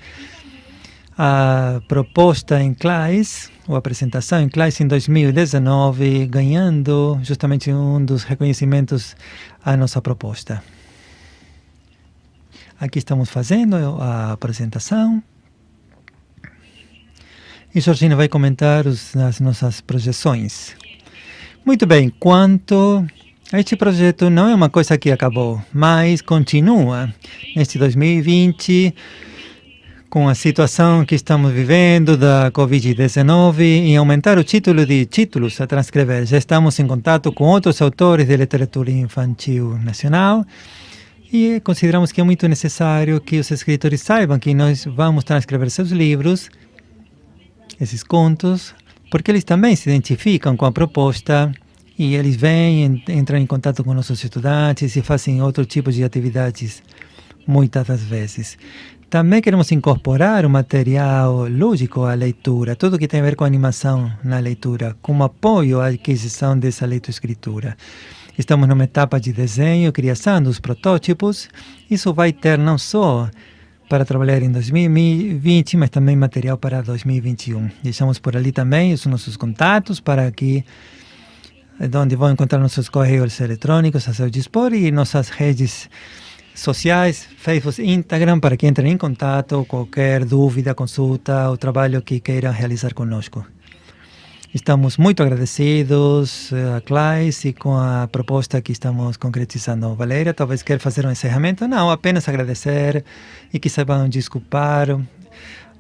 a proposta em classe, ou a apresentação em classe em 2019, ganhando justamente um dos reconhecimentos à nossa proposta. Aqui estamos fazendo a apresentação. E Georgina vai comentar as nossas projeções. Muito bem, quanto a este projeto, não é uma coisa que acabou, mas continua neste 2020, com a situação que estamos vivendo da Covid-19, em aumentar o título de títulos a transcrever. Já estamos em contato com outros autores de literatura infantil nacional e consideramos que é muito necessário que os escritores saibam que nós vamos transcrever seus livros, esses contos, porque eles também se identificam com a proposta e eles vêm, entram em contato com nossos estudantes e fazem outro tipo de atividades muitas das vezes. Também queremos incorporar o material lúdico à leitura, tudo que tem a ver com animação na leitura, como apoio à aquisição dessa leitura-escritura. Estamos numa etapa de desenho, criação dos protótipos. Isso vai ter não só para trabalhar em 2020, mas também material para 2021. Deixamos por ali também os nossos contatos para que, onde vão encontrar nossos correios eletrônicos a seu dispor e nossas redes sociais, Facebook, Instagram, para que entrem em contato, qualquer dúvida, consulta, o trabalho que queiram realizar conosco. Estamos muito agradecidos a Claes e com a proposta que estamos concretizando. Valéria, talvez quer fazer um encerramento? Não, apenas agradecer e que saibam desculpar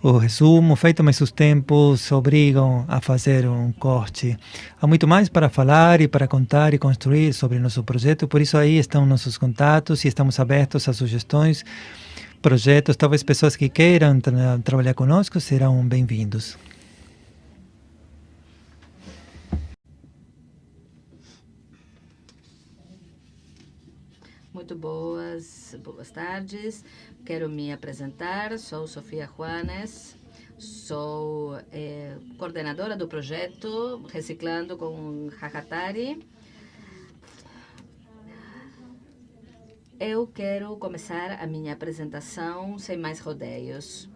o resumo feito, mas os tempos obrigam a fazer um corte. Há muito mais para falar e para contar e construir sobre nosso projeto, por isso aí estão nossos contatos e estamos abertos a sugestões, projetos, talvez pessoas que queiram trabalhar conosco serão bem-vindos. Muito boas tardes. Quero me apresentar. Sou Sofia Juanes. Sou coordenadora do projeto Reciclando com Jacatari. Eu quero começar a minha apresentação sem mais rodeios.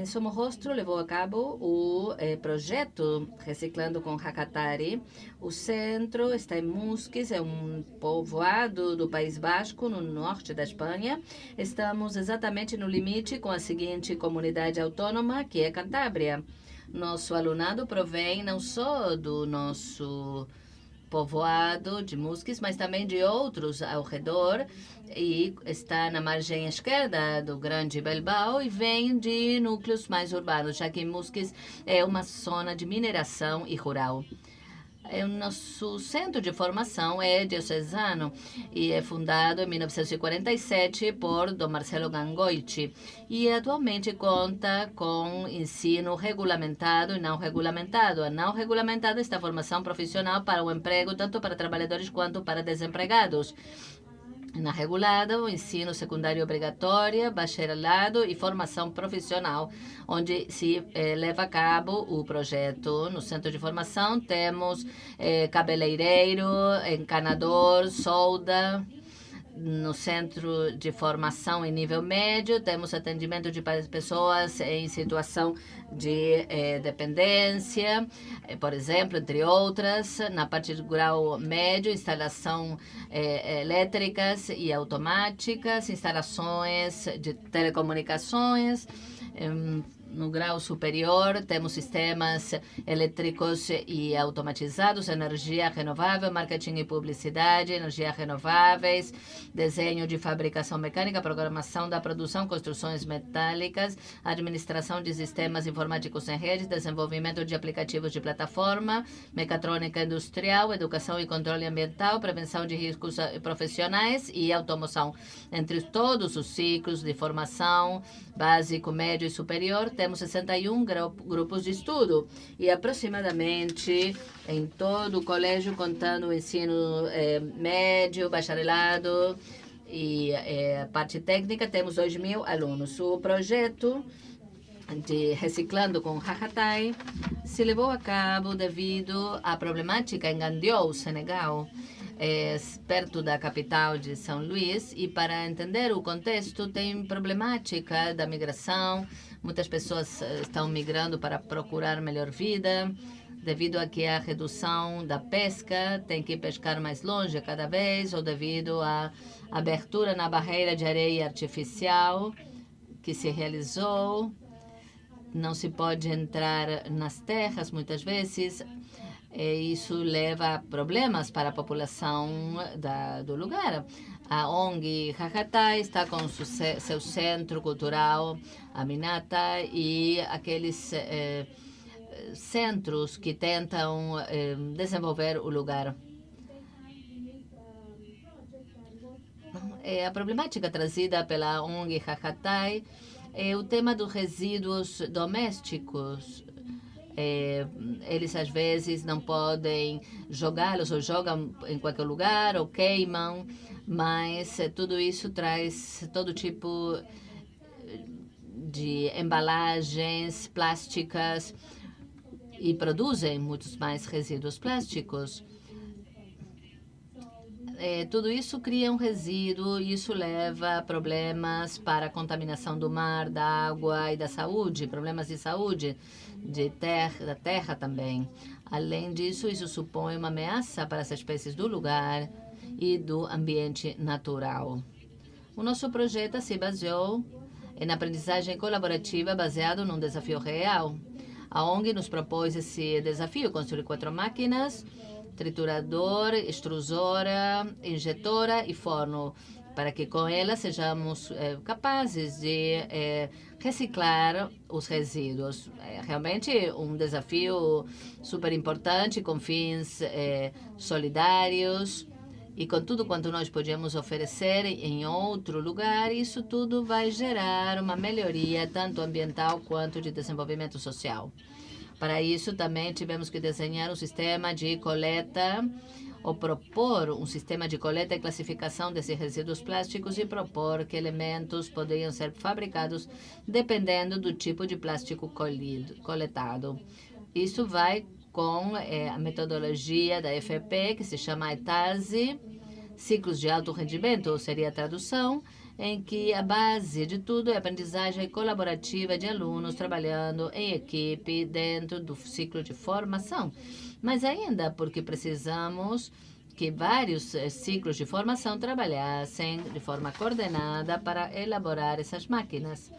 Somo Rostro levou a cabo o projeto Reciclando com Jacatari. O centro está em Musquiz, é um povoado do País Basco, no norte da Espanha. Estamos exatamente no limite com a seguinte comunidade autônoma, que é Cantábria. Nosso alunado provém não só do nosso povoado de Musquiz, mas também de outros ao redor, e está na margem esquerda do Grande Bilbao e vem de núcleos mais urbanos, já que Musquiz é uma zona de mineração e rural. O nosso centro de formação é diocesano e é fundado em 1947 por Dom Marcelo Gangoiti e atualmente conta com ensino regulamentado e não regulamentado. A não regulamentada está a formação profissional para o emprego, tanto para trabalhadores quanto para desempregados. Na regulada, o ensino secundário obrigatório, bacharelado e formação profissional, onde se leva a cabo o projeto. No centro de formação temos cabeleireiro, encanador, solda. No centro de formação em nível médio, temos atendimento de pessoas em situação de dependência, por exemplo, entre outras. Na parte do grau médio, instalação elétricas e automáticas, instalações de telecomunicações. No grau superior, temos sistemas elétricos e automatizados, energia renovável, marketing e publicidade, energias renováveis, desenho de fabricação mecânica, programação da produção, construções metálicas, administração de sistemas informáticos em rede, desenvolvimento de aplicativos de plataforma, mecatrônica industrial, educação e controle ambiental, prevenção de riscos profissionais e automoção. Entre todos os ciclos de formação, básico, médio e superior, temos 61 grupos de estudo e aproximadamente em todo o colégio, contando o ensino médio, bacharelado e parte técnica, temos 2.000 alunos. O projeto de Reciclando com Hahatai se levou a cabo devido à problemática em Gandiol, Senegal, perto da capital de São Luís, e para entender o contexto tem problemática da migração. Muitas pessoas estão migrando para procurar melhor vida, devido a que a redução da pesca, tem que pescar mais longe cada vez, ou devido à abertura na barreira de areia artificial que se realizou. Não se pode entrar nas terras muitas vezes. Isso leva a problemas para a população do lugar. A ONG Hahatai está com seu centro cultural, a Minata, e aqueles centros que tentam desenvolver o lugar. A problemática trazida pela ONG Hahatai é o tema dos resíduos domésticos. Eles às vezes não podem jogá-los, ou jogam em qualquer lugar, ou queimam, mas tudo isso traz todo tipo de embalagens plásticas e produzem muitos mais resíduos plásticos. Tudo isso cria um resíduo e isso leva a problemas para a contaminação do mar, da água e da saúde, problemas de saúde da terra também. Além disso, isso supõe uma ameaça para as espécies do lugar e do ambiente natural. O nosso projeto se baseou em aprendizagem colaborativa baseado num desafio real. A ONG nos propôs esse desafio, construir 4 máquinas, triturador, extrusora, injetora e forno, para que com elas sejamos capazes de reciclar os resíduos. É realmente um desafio super importante, com fins solidários e com tudo quanto nós podemos oferecer em outro lugar. Isso tudo vai gerar uma melhoria tanto ambiental quanto de desenvolvimento social. Para isso, também tivemos que desenhar um sistema de coleta, ou propor um sistema de coleta e classificação desses resíduos plásticos e propor que elementos poderiam ser fabricados dependendo do tipo de plástico coletado. Isso vai com a metodologia da FEP, que se chama ETASE, Ciclos de Alto Rendimento, ou seria a tradução, em que a base de tudo é a aprendizagem colaborativa de alunos trabalhando em equipe dentro do ciclo de formação. Mas ainda porque precisamos que vários ciclos de formação trabalhassem de forma coordenada para elaborar essas máquinas.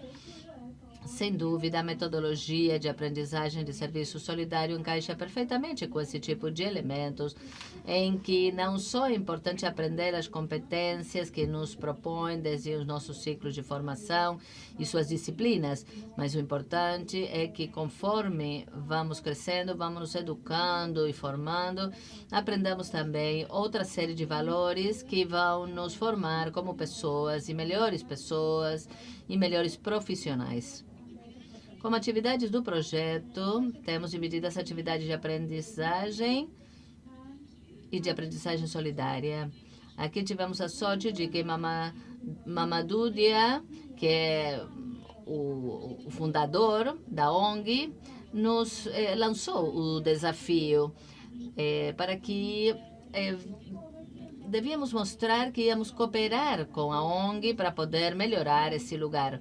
Sem dúvida, a metodologia de aprendizagem de serviço solidário encaixa perfeitamente com esse tipo de elementos, em que não só é importante aprender as competências que nos propõem desde os nossos ciclos de formação e suas disciplinas, mas o importante é que, conforme vamos crescendo, vamos nos educando e formando, aprendamos também outra série de valores que vão nos formar como pessoas e melhores profissionais. Como atividades do projeto, temos dividido essa atividade de aprendizagem e de aprendizagem solidária. Aqui tivemos a sorte de que Mamadou Dia, que é o fundador da ONG, nos lançou o desafio para que devíamos mostrar que íamos cooperar com a ONG para poder melhorar esse lugar.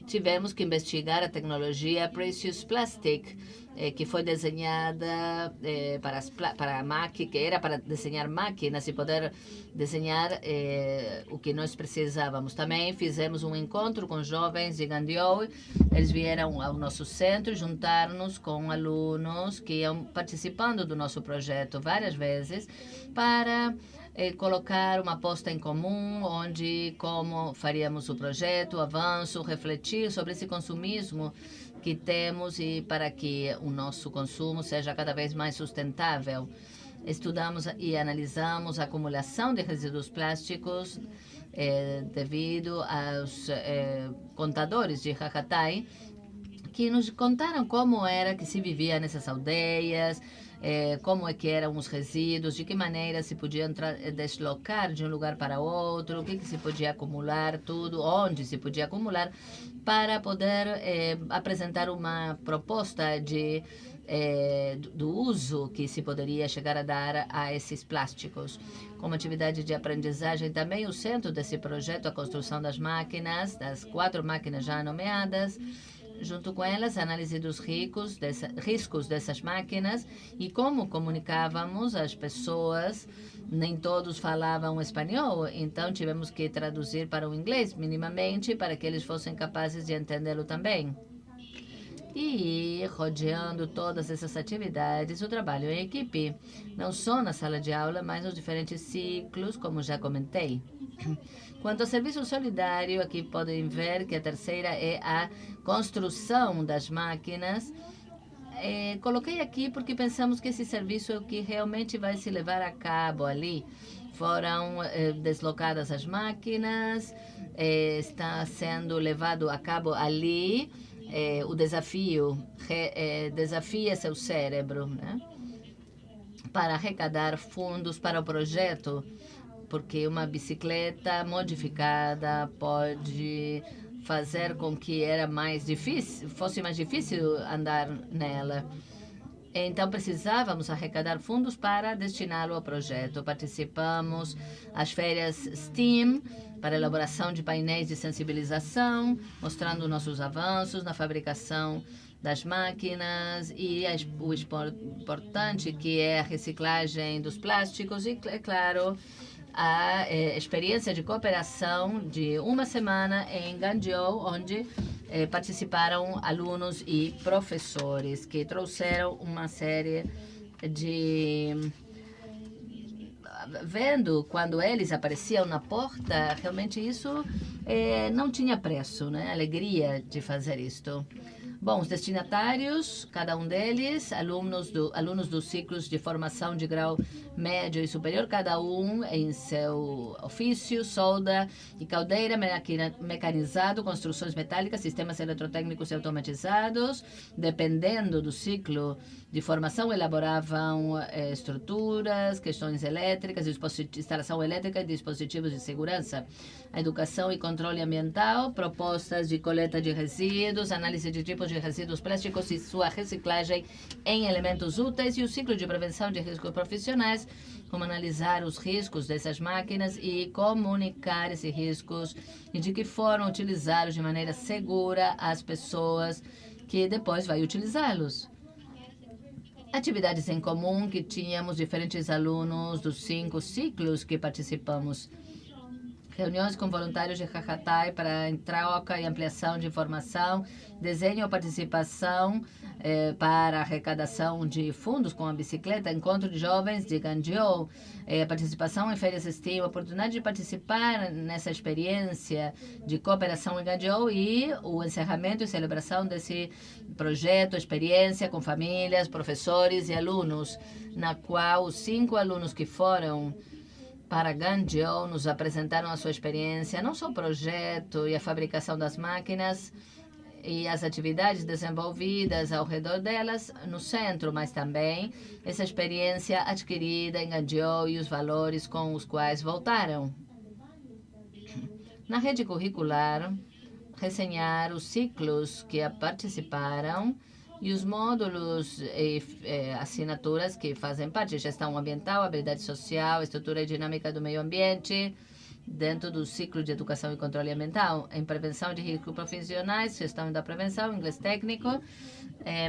Tivemos que investigar a tecnologia Precious Plastic, que foi desenhada que era para desenhar máquinas e poder desenhar o que nós precisávamos. Também fizemos um encontro com jovens de Gandiou. Eles vieram ao nosso centro juntar-nos com alunos que iam participando do nosso projeto várias vezes para colocar uma aposta em comum, onde como faríamos o projeto, o avanço, refletir sobre esse consumismo que temos e para que o nosso consumo seja cada vez mais sustentável. Estudamos e analisamos a acumulação de resíduos plásticos devido aos contadores de Hahatai, que nos contaram como era que se vivia nessas aldeias, como é que eram os resíduos, de que maneira se podiam deslocar de um lugar para outro, o que se podia acumular, tudo, onde se podia acumular, para poder apresentar uma proposta do uso que se poderia chegar a dar a esses plásticos. Como atividade de aprendizagem, também o centro desse projeto, a construção das máquinas, das 4 máquinas já nomeadas, junto com elas, a análise dos riscos dessas máquinas e como comunicávamos às pessoas. Nem todos falavam espanhol, então tivemos que traduzir para o inglês minimamente para que eles fossem capazes de entendê-lo também. E rodeando todas essas atividades, o trabalho em equipe, não só na sala de aula, mas nos diferentes ciclos, como já comentei. Quanto ao serviço solidário, aqui podem ver que a terceira é a construção das máquinas. Coloquei aqui porque pensamos que esse serviço é o que realmente vai se levar a cabo ali. Foram deslocadas as máquinas, está sendo levado a cabo ali o desafio, desafia seu cérebro, né? Para arrecadar fundos para o projeto, porque uma bicicleta modificada pode fazer com que fosse mais difícil andar nela. Então, precisávamos arrecadar fundos para destiná-lo ao projeto. Participamos das férias STEAM para elaboração de painéis de sensibilização, mostrando nossos avanços na fabricação das máquinas e o importante que é a reciclagem dos plásticos e, é claro, a experiência de cooperação de uma semana em Gandiou, onde participaram alunos e professores que trouxeram uma série de... Vendo quando eles apareciam na porta, realmente isso não tinha preço, né? A alegria de fazer isto. Bom, os destinatários, cada um deles, alunos dos ciclos de formação de grau médio e superior, cada um em seu ofício, solda e caldeira, mecanizado, construções metálicas, sistemas eletrotécnicos e automatizados. Dependendo do ciclo de formação, elaboravam estruturas, questões elétricas, instalação elétrica e dispositivos de segurança. A educação e controle ambiental, propostas de coleta de resíduos, análise de tipos de resíduos plásticos e sua reciclagem em elementos úteis e o ciclo de prevenção de riscos profissionais, como analisar os riscos dessas máquinas e comunicar esses riscos e de que forma utilizá-los de maneira segura às pessoas que depois vai utilizá-los. Atividades em comum que tínhamos diferentes alunos dos 5 ciclos que participamos. Reuniões com voluntários de Hahatai para troca e ampliação de informação, desenho ou participação para arrecadação de fundos com a bicicleta, encontro de jovens de Gandiou, participação em férias STEAM, oportunidade de participar nessa experiência de cooperação em Gandiou e o encerramento e celebração desse projeto, experiência com famílias, professores e alunos, na qual os 5 alunos que foram para Gandiou nos apresentaram a sua experiência, não só o projeto e a fabricação das máquinas, e as atividades desenvolvidas ao redor delas no centro, mas também essa experiência adquirida em Gandiol e os valores com os quais voltaram. Na rede curricular, resenhar os ciclos que participaram e os módulos e assinaturas que fazem parte, gestão ambiental, habilidade social, estrutura e dinâmica do meio ambiente, dentro do ciclo de educação e controle ambiental, em prevenção de riscos profissionais, gestão da prevenção, inglês técnico,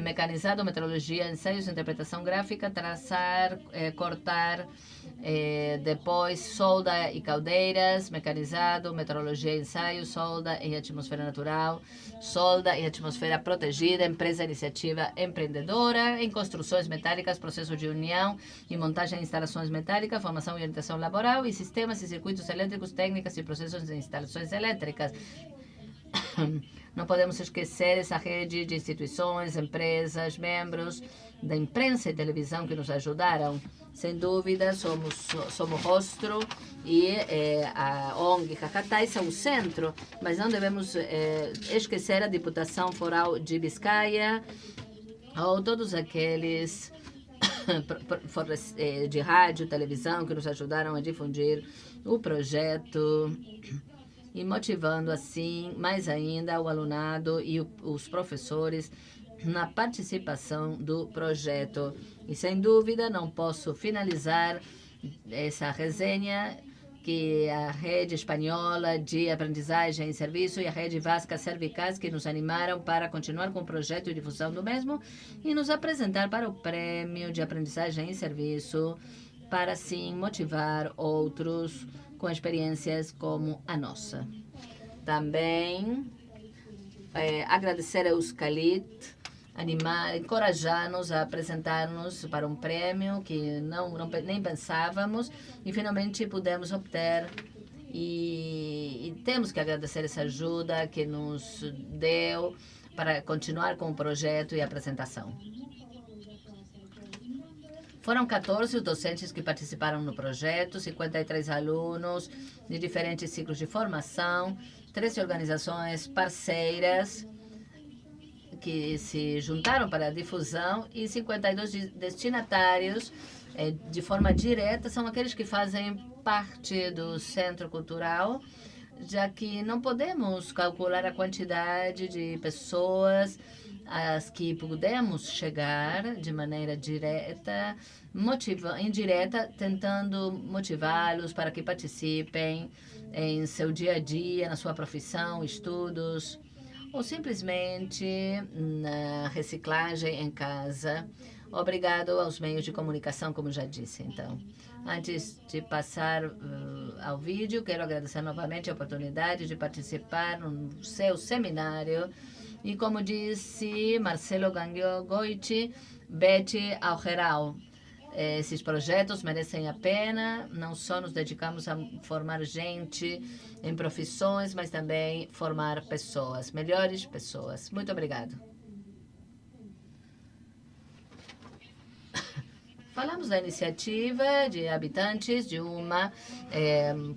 mecanizado, metrologia, ensaios, interpretação gráfica, traçar, cortar, depois solda e caldeiras, mecanizado, metrologia, ensaio, solda em atmosfera natural, solda em atmosfera protegida, empresa iniciativa empreendedora, em construções metálicas, processo de união e montagem de instalações metálicas, formação e orientação laboral e sistemas e circuitos elétricos, técnicas e processos de instalações elétricas. Não podemos esquecer essa rede de instituições, empresas, membros da imprensa e televisão que nos ajudaram. Sem dúvida, somos rosto e a ONG Hahatai são o centro, mas não devemos esquecer a Diputação Foral de Biscaia ou todos aqueles de rádio, televisão que nos ajudaram a difundir o projeto e motivando assim mais ainda o alunado e os professores na participação do projeto. E sem dúvida não posso finalizar essa resenha que a Rede Espanhola de Aprendizagem e Serviço e a Rede Vasca Cervicais que nos animaram para continuar com o projeto e difusão do mesmo e nos apresentar para o Prêmio de Aprendizagem e Serviço para assim motivar outros com experiências como a nossa. Também agradecer a Euskalit, encorajar-nos a apresentar-nos para um prêmio que nem pensávamos e finalmente pudemos obter e temos que agradecer essa ajuda que nos deu para continuar com o projeto e a apresentação. Foram 14 os docentes que participaram no projeto, 53 alunos de diferentes ciclos de formação, 13 organizações parceiras que se juntaram para a difusão e 52 destinatários de forma direta são aqueles que fazem parte do Centro Cultural, já que não podemos calcular a quantidade de pessoas às que pudemos chegar de maneira direta, indireta, tentando motivá-los para que participem em seu dia a dia, na sua profissão, estudos, ou simplesmente na reciclagem em casa. Obrigado aos meios de comunicação, como já disse. Então, antes de passar ao vídeo, quero agradecer novamente a oportunidade de participar no seu seminário. E como disse Marcelo Gangoiti, Betty ao geral. Esses projetos merecem a pena, não só nos dedicamos a formar gente em profissões, mas também formar pessoas, melhores pessoas. Muito obrigado. Falamos da iniciativa de habitantes de uma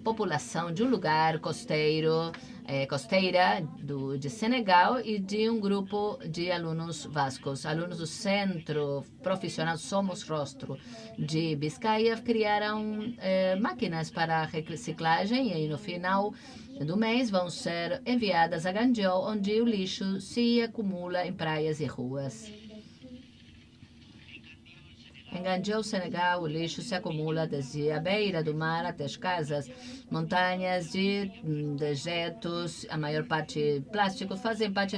população de um lugar costeira de Senegal e de um grupo de alunos vascos. Alunos do Centro Profissional Somos Rostro de Biscaia criaram máquinas para reciclagem e no final do mês vão ser enviadas a Gandiol, onde o lixo se acumula em praias e ruas. Em Gandiol, Senegal, o lixo se acumula desde a beira do mar até as casas. Montanhas de dejetos, a maior parte plásticos, fazem parte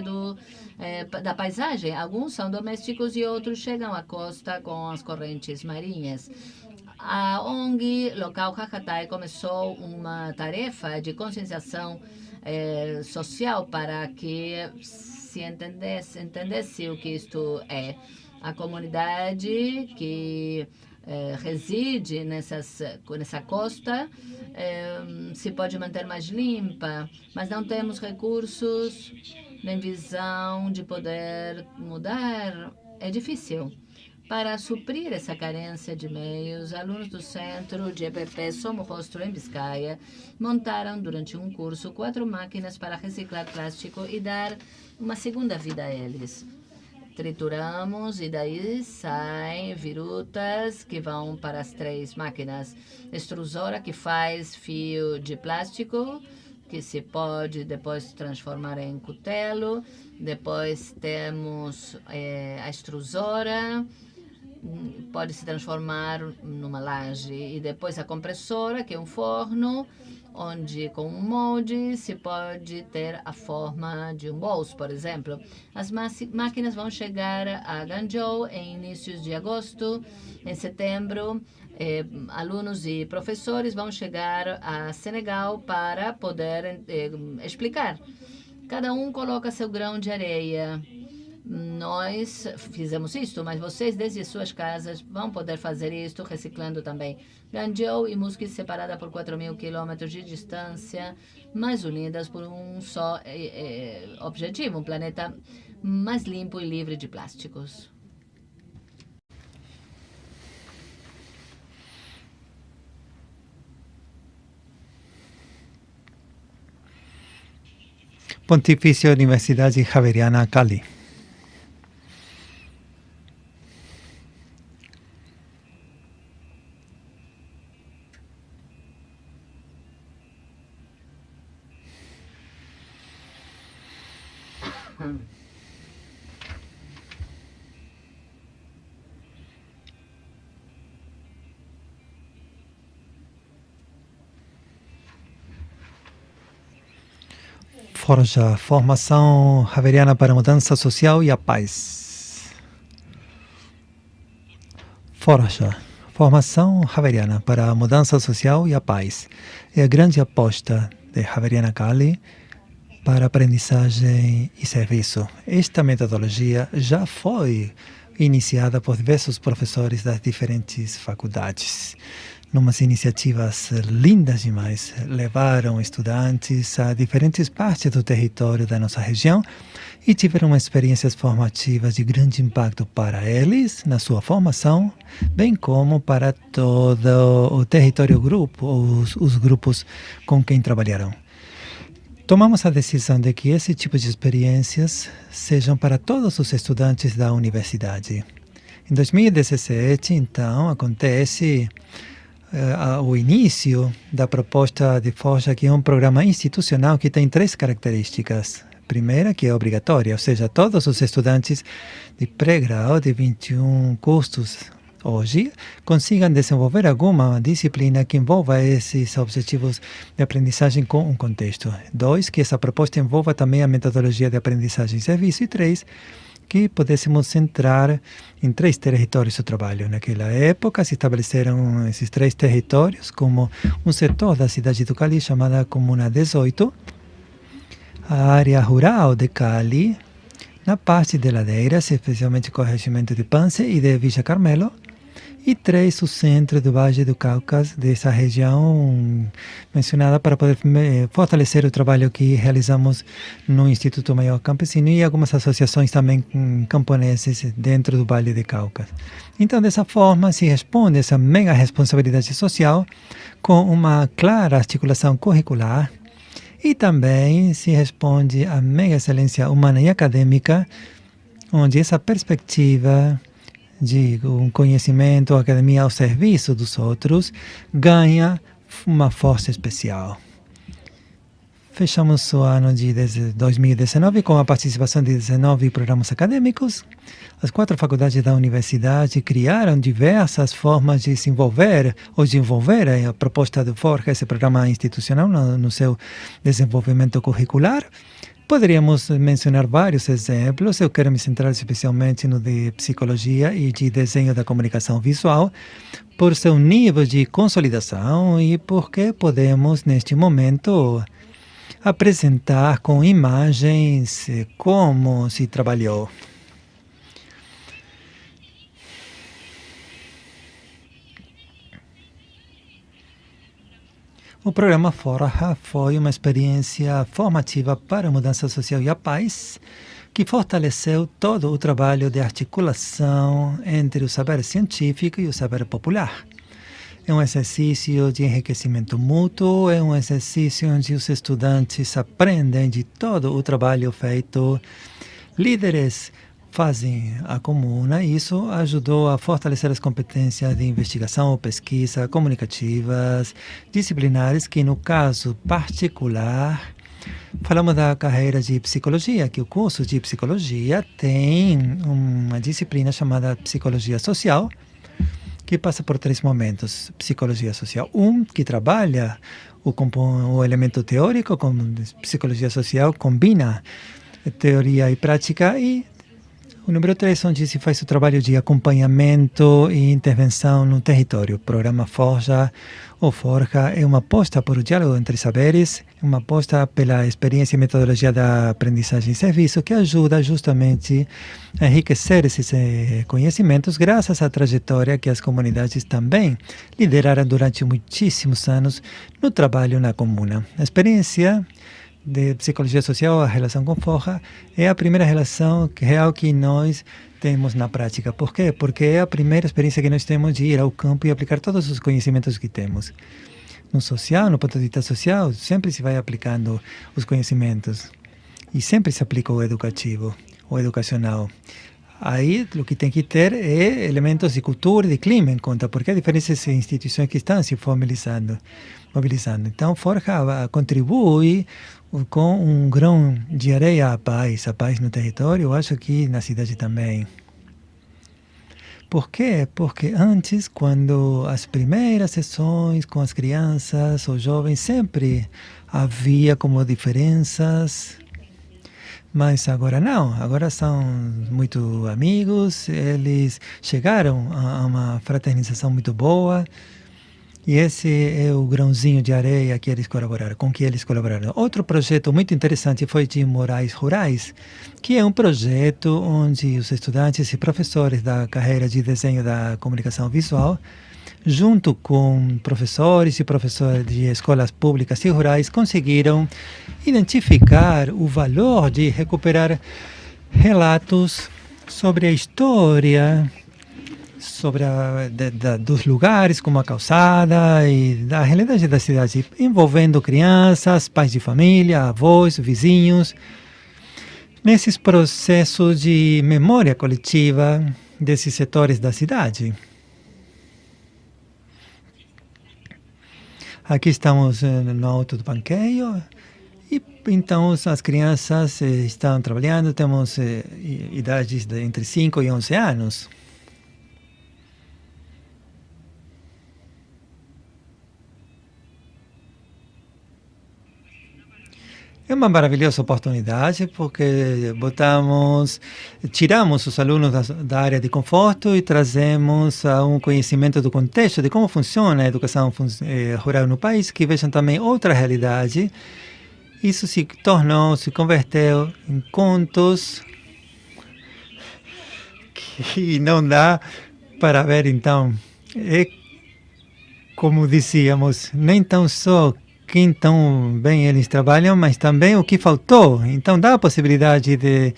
da paisagem. Alguns são domésticos e outros chegam à costa com as correntes marinhas. A ONG local Hahatai começou uma tarefa de conscientização social para que se entendesse o que isto é. A comunidade que reside nessa costa se pode manter mais limpa, mas não temos recursos nem visão de poder mudar. É difícil, Para suprir essa carência de meios, alunos do Centro de EPP Somo Rosto em Biscaia montaram durante um curso 4 máquinas para reciclar plástico e dar uma segunda vida a eles. Trituramos e daí saem virutas que vão para as 3 máquinas. Extrusora que faz fio de plástico, que se pode depois transformar em cutelo. Depois temos a extrusora, pode se transformar numa laje. E depois a compressora, que é um forno, onde com um molde se pode ter a forma de um bolso, por exemplo. As máquinas vão chegar a Guangzhou em inícios de agosto. Em setembro, alunos e professores vão chegar a Senegal para poder explicar. Cada um coloca seu grão de areia. Nós fizemos isto, mas vocês desde suas casas vão poder fazer isto reciclando também. Guangzhou e Musquis separadas por 4.000 quilômetros de distância, mas unidas por um só objetivo, um planeta mais limpo e livre de plásticos. Pontifícia Universidade Javeriana Cali. Forja, formação javeriana para a mudança social e a paz. Forja, formação javeriana para a mudança social e a paz. É a grande aposta de Javeriana Cali para aprendizagem e serviço. Esta metodologia já foi iniciada por diversos professores das diferentes faculdades. Numas iniciativas lindas demais, levaram estudantes a diferentes partes do território da nossa região e tiveram experiências formativas de grande impacto para eles, na sua formação, bem como para todo o território grupo, os grupos com quem trabalharam. Tomamos a decisão de que esse tipo de experiências sejam para todos os estudantes da universidade. Em 2017, então, acontece o início da proposta de Forja, que é um programa institucional que tem 3 características. Primeira, que é obrigatória, ou seja, todos os estudantes de pré-grau de 21 cursos hoje consigam desenvolver alguma disciplina que envolva esses objetivos de aprendizagem com um contexto. 2, que essa proposta envolva também a metodologia de aprendizagem e serviço. E 3, que pudéssemos centrar em 3 territórios o trabalho. Naquela época se estabeleceram esses 3 territórios como um setor da cidade do Cali chamada Comuna 18, a área rural de Cali, na parte de ladeiras, especialmente com o regimento de Pance e de Villa Carmelo, e 3, o centro do Vale do Cauca, dessa região mencionada, para poder fortalecer o trabalho que realizamos no Instituto Maior Campesino e algumas associações também camponeses dentro do Vale do Cauca. Então, dessa forma, se responde essa mega responsabilidade social com uma clara articulação curricular e também se responde à mega excelência humana e acadêmica, onde essa perspectiva de um conhecimento, academia ao serviço dos outros, ganha uma força especial. Fechamos o ano de 2019 com a participação de 19 programas acadêmicos. As 4 faculdades da universidade criaram diversas formas de se envolver ou de envolver a proposta do Forja, esse programa institucional, no seu desenvolvimento curricular. Poderíamos mencionar vários exemplos. Eu quero me centrar especialmente no de psicologia e de desenho da comunicação visual, por seu nível de consolidação e porque podemos, neste momento, apresentar com imagens como se trabalhou. O programa Forja foi uma experiência formativa para a mudança social e a paz, que fortaleceu todo o trabalho de articulação entre o saber científico e o saber popular. É um exercício de enriquecimento mútuo, é um exercício onde os estudantes aprendem de todo o trabalho feito. Líderes fazem a comuna e isso ajudou a fortalecer as competências de investigação, pesquisa, comunicativas, disciplinares, que no caso particular, falamos da carreira de psicologia, que o curso de psicologia tem uma disciplina chamada psicologia social, que passa por 3 momentos. Psicologia social que trabalha o elemento teórico, com psicologia social combina teoria e prática, e o número 3, onde se faz o trabalho de acompanhamento e intervenção no território. O programa Forja ou Forja é uma aposta por o diálogo entre saberes, uma aposta pela experiência e metodologia da aprendizagem e serviço, que ajuda justamente a enriquecer esses conhecimentos, graças à trajetória que as comunidades também lideraram durante muitíssimos anos no trabalho na comuna. A experiência de psicologia social, a relação com Forja, é a primeira relação real que nós temos na prática. Por quê? Porque é a primeira experiência que nós temos de ir ao campo e aplicar todos os conhecimentos que temos. No social, no ponto de vista social, sempre se vai aplicando os conhecimentos. E sempre se aplica o educativo, o educacional. Aí, o que tem que ter é elementos de cultura e de clima em conta, porque há diferentes instituições que estão se mobilizando. Então, Forja contribui com um grão de areia à paz no território, eu acho que na cidade também. Por quê? Porque antes, quando as primeiras sessões com as crianças ou jovens, sempre havia como diferenças, mas agora não, agora são muito amigos, eles chegaram a uma fraternização muito boa. E esse é o grãozinho de areia que eles colaboraram, com que eles colaboraram. Outro projeto muito interessante foi de Morais Rurais, que é um projeto onde os estudantes e professores da carreira de desenho da comunicação visual, junto com professores e professoras de escolas públicas e rurais, conseguiram identificar o valor de recuperar relatos sobre a história, sobre dos lugares, como a calçada e da realidade da cidade, envolvendo crianças, pais de família, avós, vizinhos, nesses processos de memória coletiva desses setores da cidade. Aqui estamos no Alto do Banqueiro e então as crianças estão trabalhando, temos idades de entre 5 e 11 anos. É uma maravilhosa oportunidade porque tiramos os alunos da área de conforto e trazemos um conhecimento do contexto de como funciona a educação rural no país, que vejam também outra realidade. Isso se converteu em contos que não dá para ver, então. É como dizíamos, nem tão só quem tão bem eles trabalham, mas também o que faltou. Então dá a possibilidade de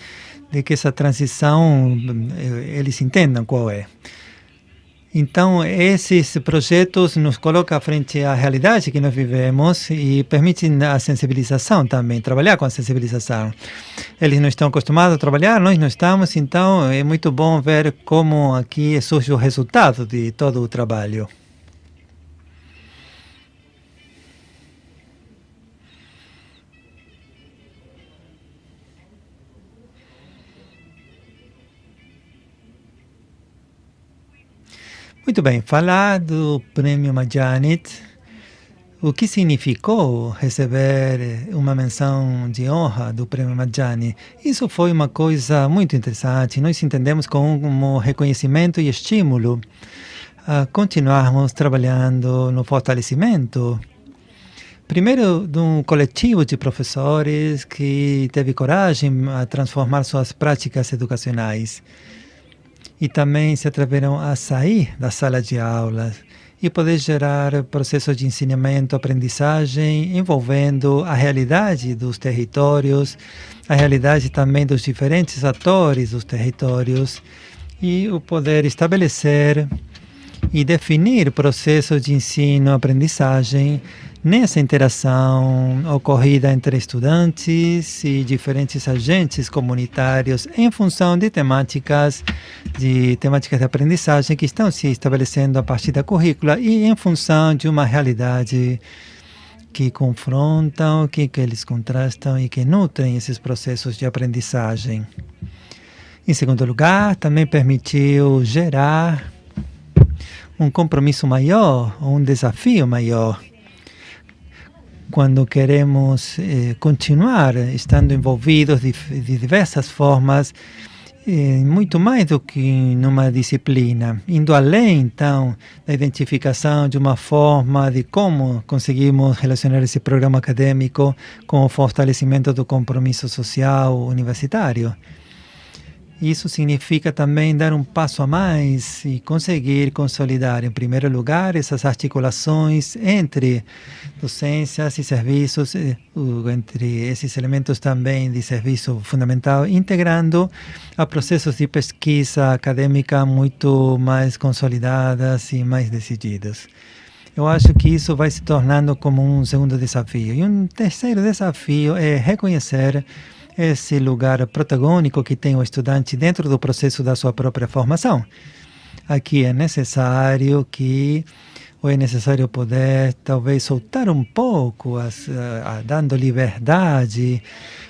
que essa transição eles entendam qual é. Então esses projetos nos colocam à frente à realidade que nós vivemos e permitem a sensibilização também, trabalhar com a sensibilização. Eles não estão acostumados a trabalhar, nós não estamos, então é muito bom ver como aqui surge o resultado de todo o trabalho. Muito bem, falar do Prêmio Majanit, o que significou receber uma menção de honra do Prêmio Majanit. Isso foi uma coisa muito interessante, nós entendemos como reconhecimento e estímulo a continuarmos trabalhando no fortalecimento, primeiro, de um coletivo de professores que teve coragem a transformar suas práticas educacionais. E também se atreveram a sair da sala de aula e poder gerar processos de ensinamento, aprendizagem, envolvendo a realidade dos territórios, a realidade também dos diferentes atores dos territórios, e o poder estabelecer e definir processos de ensino-aprendizagem nessa interação ocorrida entre estudantes e diferentes agentes comunitários em função de temáticas de aprendizagem que estão se estabelecendo a partir da currícula e em função de uma realidade que confrontam, que eles contrastam e que nutrem esses processos de aprendizagem. Em segundo lugar, também permitiu gerar um compromisso maior, um desafio maior. Quando queremos continuar estando envolvidos de diversas formas, muito mais do que numa disciplina, indo além, então, da identificação de uma forma de como conseguimos relacionar esse programa acadêmico com o fortalecimento do compromisso social universitário. Isso significa também dar um passo a mais e conseguir consolidar, em primeiro lugar, essas articulações entre docências e serviços, entre esses elementos também de serviço fundamental, integrando a processos de pesquisa acadêmica muito mais consolidadas e mais decididos. Eu acho que isso vai se tornando como um segundo desafio. E um terceiro desafio é reconhecer esse lugar protagônico que tem o estudante dentro do processo da sua própria formação. Aqui é necessário poder talvez soltar um pouco, dando liberdade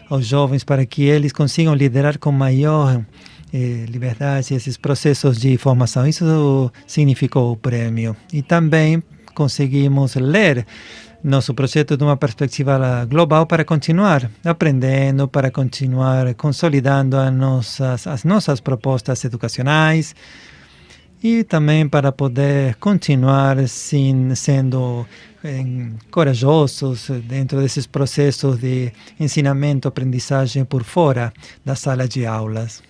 aos jovens para que eles consigam liderar com maior liberdade esses processos de formação. Isso significou o prêmio. E também conseguimos ler nosso projeto de uma perspectiva global para continuar aprendendo, para continuar consolidando as nossas propostas educacionais e também para poder continuar sendo corajosos dentro desses processos de ensinamento, aprendizagem por fora da sala de aulas.